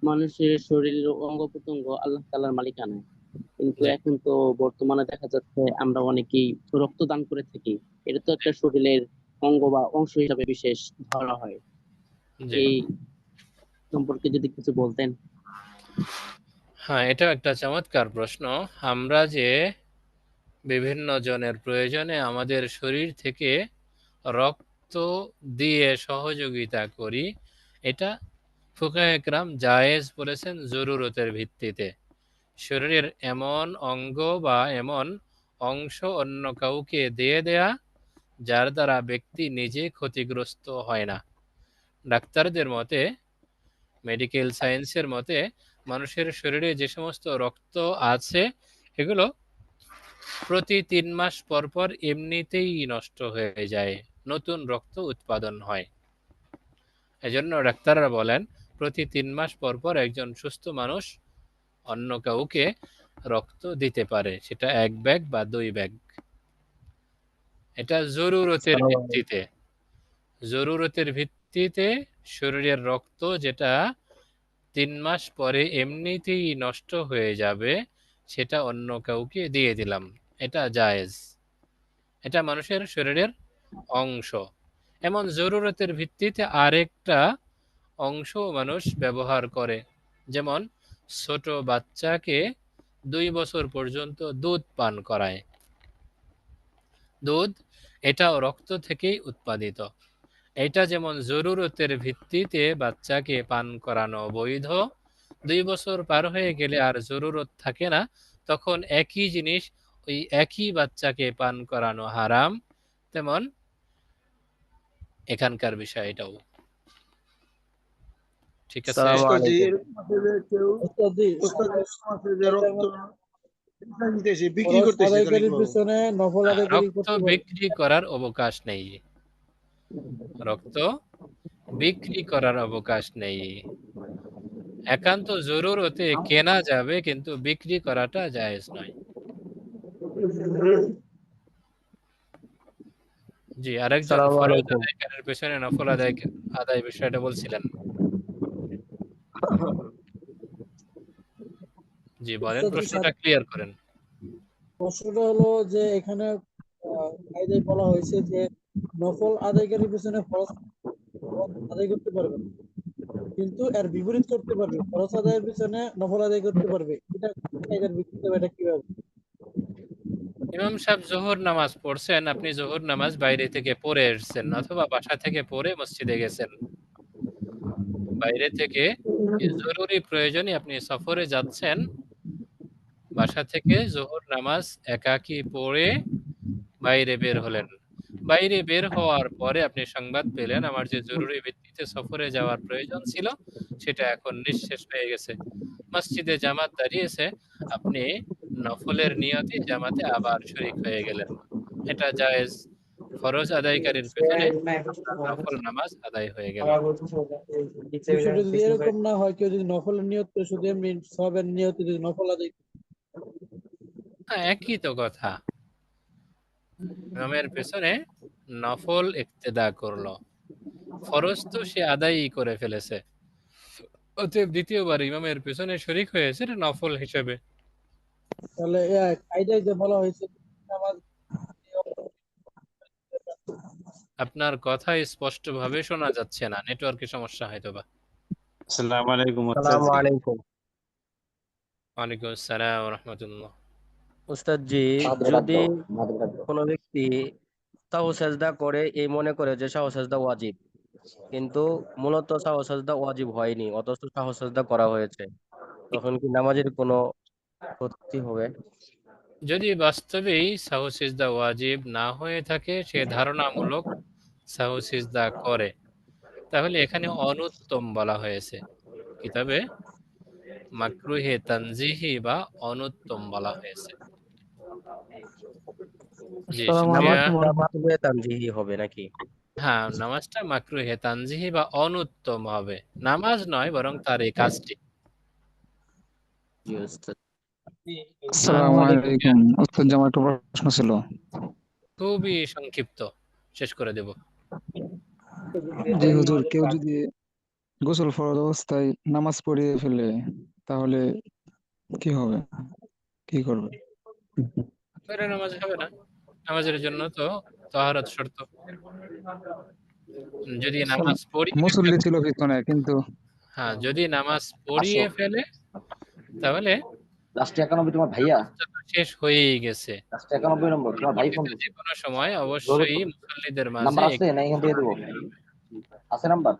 মানুষের শরীরের অঙ্গ প্রত্যঙ্গ আল্লাহ তাআলার মালিকানায়, কিন্তু জি এখন তো বর্তমানে দেখা যাচ্ছে আমরা অনেকেই রক্তদান করে থাকি। এটা তো একটা শরীরের অঙ্গ বা অংশ হিসাবে বিশেষ ধরা হয়। জি এই সম্পর্কে যদি কিছু বলতেন। হ্যাঁ, এটাও একটা চমৎকার প্রশ্ন। আমরা যে বিভিন্ন জনের প্রয়োজনে আমাদের শরীর থেকে রক্ত দিয়ে সহযোগিতা করি, এটা ফুকাহে কেরাম জায়েজ বলেছেন জরুরতের ভিত্তিতে। শরীরের এমন অঙ্গ বা এমন অংশ অন্য কাউকে দিয়ে দেয়া যার দ্বারা ব্যক্তি নিজে ক্ষতিগ্রস্ত হয় না। ডাক্তারদের মতে, মেডিকেল সায়েন্সের মতে, মানুষের শরীরে যে সমস্ত রক্ত আছে এগুলো প্রতি 3 মাস পর পর এমনিতেই নষ্ট হয়ে যায়, নতুন রক্ত উৎপাদন হয়। এজন্য ডাক্তাররা বলেন প্রতি 3 মাস পর পর একজন সুস্থ মানুষ অন্য কাউকে রক্ত দিতে পারে, সেটা 1 ব্যাগ বা 2 ব্যাগ। এটা জরুরতের ভিত্তিতে। জরুরতের ভিত্তিতে শরীরের রক্ত যেটা 3 মাস পরে এমনিতেই নষ্ট হয়ে যাবে, সেটা অন্য কাউকে দিয়ে দিলাম, এটা জায়েজ। এটা মানুষের শরীরের অংশ। এমন জরুরতের ভিত্তিতে আরেকটা অংশ মানুষ ব্যবহার করে, যেমন ছোট বাচ্চাকে 2 বছর পর্যন্ত দুধ পান করায়। দুধ এটাও রক্ত থেকেই উৎপাদিত। এটা যেমন জরুরতের ভিত্তিতে বাচ্চাকে পান করানো বৈধ, 2 বছর পার হয়ে গেলে আর জরুরত থাকে না, তখন একই জিনিস ওই একই বাচ্চাকে পান করানো হারাম। তেমন এখানকার বিষয় এটাও। ঠিক আছে? উস্তাদজি, এরকম আছে যে কেউ উস্তাদজি এরকম আছে যে রক্ত দিতেছে, বিক্রি করতেছে, তাহলে কি হবে? রক্ত বিক্রি করার অবকাশ নেই। রক্ত বিক্রি করার অবকাশ নেই। একান্ত জরুরতে কেনা যাবে, কিন্তু বিক্রি করাটা জায়েজ নয়। জি, আরেকজন আসসালামু ফরজ আলাইকুম। আদায়কারীর পেছনে নফল আদায় বিষয়টা বলছিলেন। জি বলেন, প্রশ্নটা ক্লিয়ার করেন। প্রশ্নটা হলো যে এখানে কায়দায় বলা হয়েছে যে নফল আদায়কারীর পেছনে ফরজ আদায় করতে পারবে না, কিন্তু এর বিপরীত করতে পারবে, ফরজ আদায়ের পিছনে নফল আদায় করতে পারবে। এটা কায়দার ভিত্তিতে এটা কিভাবে? ইমাম সাহেব জোহর নামাজ পড়ছেন, আপনি জোহর নামাজ বাইরে থেকে পড়ে এসেছেন অথবা বাসা থেকে পড়ে মসজিদে গেছেন। বাইরে থেকে জরুরি প্রয়োজনে আপনি সফরে যাচ্ছেন, বাসা থেকে জোহর নামাজ একাকী পড়ে বাইরে বের হলেন। বাইরে বের হওয়ার পরে আপনি সংবাদ পেলেন আমার যে জরুরি ভিত্তিতে সফরে যাওয়ার প্রয়োজন ছিল সেটা এখন নিঃশেষ হয়ে গেছে। মসজিদে জামাত দাঁড়িয়েছে, আপনি নফলের নিয়তে জামাতে আবার শরীক হয়ে গেলেন, এটা জায়েজ। ফরজ আদায়কারীর পেছনে আপনার নফল নামাজ আদায় হয়ে গেল। বিষয়টা যদি এরকম না হয়, কেউ যদি নফলের নিয়ত করে শুধু এমনি সবের নিয়তে যদি নফল আদায় করে, হ্যাঁ, একই তো কথা। ইমামের পেছনে নফল ইক্তেদা করলো, ফরজ তো সে আদায়ই করে ফেলেছে, অতএব দ্বিতীয়বার ইমামের পেছনে শরীক হয়েছে এটা নফল হিসেবে। তাহলে কায়দায় যে বলা হয়েছে নামাজ আপনার কথা স্পষ্টভাবে শোনা যাচ্ছে না, নেটওয়ার্কের সমস্যা হয়তো বা। আসসালামু আলাইকুম আসসালামু ওস্তাদ জি। আলাইকুম। ওয়ালাইকুম আসসালাম ওয়া রাহমাতুল্লাহ। উস্তাদ জি, যদি কোনো ব্যক্তি সাহু সেজদা করে এই মনে করে যে সাহু সেজদা ওয়াজিব, কিন্তু মূলত সাহু সেজদা ওয়াজিব হয়নি, অথচ সাহু সেজদা করা হয়েছে, তখন কি নামাজের কোনো ক্ষতি হবে? যদি বাস্তবেই সাহু সিজদা ওয়াজিব না হয়ে থাকে, সে ধারণামূলক সাহু সিজদা করে, তাহলে এখানে অনুত্তম বলা হয়েছে, কিতাবে মাকরুহে তানজিহি বা অনুত্তম বলা হয়েছে। জি শুক্রিয়া। নামাজটা মাকরুহে তানজিহি হবে নাকি? হ্যাঁ, নামাজটা মাকরুহে তানজিহি বা অনুত্তম হবে, নামাজ নয় বরং তার এই কাজটি। জি উস্তাদ। আসসালামু আলাইকুম ওস্তাদ জি, আমার একটা প্রশ্ন ছিল। খুবই সংক্ষিপ্ত, শেষ করে দেব। জি হুজুর, কেউ যদি গোসল ফরজ অবস্থায় নামাজ পড়িয়ে ফেলে তাহলে কি হবে, কি করবে? তাহলে নামাজ হবে না, নামাজের জন্য তো তাহারাত শর্ত। যদি নামাজ পড়িয়ে মুসল্লি ফেলে, ছিল পিছনে কিন্তু। হ্যাঁ যদি নামাজ পড়িয়ে ফেলে তাহলে লাস্টে 91 তোমার ভাইয়া, নামাজটা তো শেষ হয়েই গেছে। লাস্টে 91 নম্বর তোমার ভাই ফোন পরবর্তীতে যে কোনো সময় জরুরি অবশ্যই মুসল্লিদের মাঝে নাম্বার আছে না, এখান থেকে দেবো, আছে নাম্বার?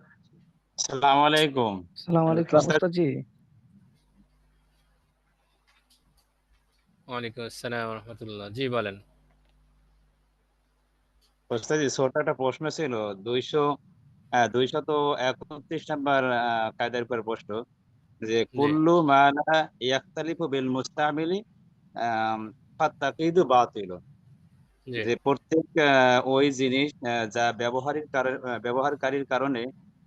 আসসালামু আলাইকুম। আসসালামু আলাইকুম ওস্তাদ ওস্তাদ জি। ওয়ালাইকুম আসসালাম ওয়া রাহমাতুল্লাহ। জি বলেন। ওস্তাদ জি, ছোট একটা প্রশ্ন ছিল। 231 নাম্বার কায়দার উপর প্রশ্ন, যে জি কুল্লু মা লা ইয়াখতালিফু বিল মুস্তামিলি ফাত্তাকিদু বাতিল। জি যে প্রত্যেক ওই জিনিস যা ব্যবহারকারীর কারণে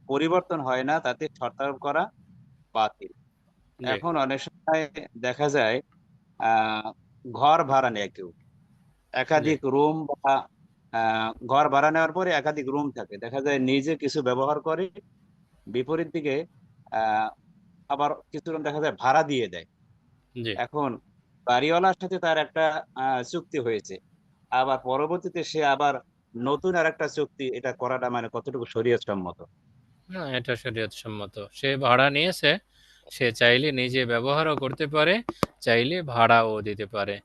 পরিবর্তন হয় না, তাতে শর্তারোপ করা বাতিল। জি এখন অনেক সময় দেখা যায় ঘর ভাড়া নেয় কেউ, জি একাধিক রুম বা ঘর ভাড়া নেওয়ার পরে একাধিক রুম থাকে, দেখা যায় নিজে কিছু ব্যবহার করে, বিপরীত দিকে আহ আবার কিছু রুম দেখা যায় ভাড়া দিয়ে দেয়। জি এখন বাড়িওয়ালার সাথে তার একটা চুক্তি হয়েছে, আবার পরবর্তীতে সে আবার নতুন আর একটা চুক্তি, এটা করাটা মানে কতটুকু শরীয়ত সম্মত? না, এটা শরীয়ত সম্মত। সে ভাড়া নিয়েছে, সে চাইলে নিজে ব্যবহারও করতে পারে, চাইলে ভাড়াও দিতে পারে।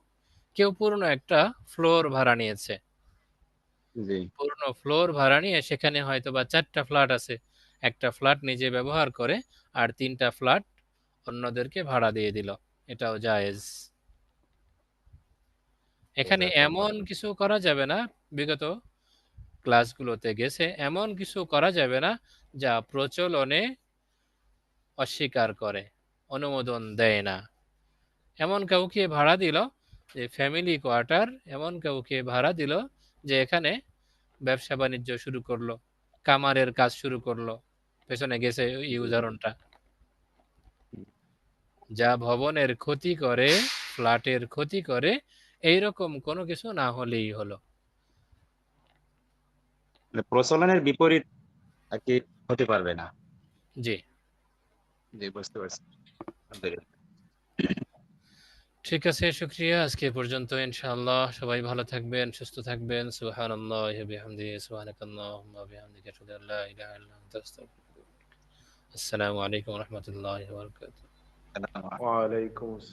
কেউ পুরনো একটা ফ্লোর ভাড়া নিয়েছে, জি পুরনো ফ্লোর ভাড়া নিয়ে সেখানে হয়তো বা 4টা ফ্ল্যাট আছে, একটা ফ্ল্যাট নিজে ব্যবহার করে আর 3টা ফ্ল্যাট অন্যদেরকে ভাড়া দিয়ে দিল, এটাও জায়েজ। এখানে এমন কিছু করা যাবে না, বিগত ক্লাসগুলোতে গেছে, এমন কিছু করা যাবে না যা প্রচলনে অস্বীকার করে, অনুমোদন দেয় না। এমন কাউকে ভাড়া দিল যে ফ্যামিলি কোয়ার্টার, এমন কাউকে ভাড়া দিল যে এখানে ব্যবসা বাণিজ্য শুরু করলো, কামারের কাজ শুরু করলো, পেছনে গেছে এই উদাহরণটা, যা ভবনের ক্ষতি করে, ফ্ল্যাটের ক্ষতি করে, এইরকম কোনো কিছু না হলেই হলো। মানে প্রচলনের বিপরীত আর কি হতে পারবে না। জি জি, বুঝতে পারছি। আলহামদুলিল্লাহ। ঠিক আছে, শুকরিয়া। আজকে এ পর্যন্ত। ইনশাআল্লাহ সবাই ভালো থাকবেন, সুস্থ থাকবেন। সুবহানাল্লাহি ওয়া বিহামদিহি, সুবহানাকাল্লাহুম্মা ওয়া বিহামদিকা, আশহাদু আল্লা ইলাহা ইল্লা আনতা, আস্তাগফিরুকা ওয়া আতুবু ইলাইক। আসসালামু আলাইকুম ওয়া রাহমাতুল্লাহি ওয়া বারাকাতুহু। ওয়ালাইকুম আসসালাম।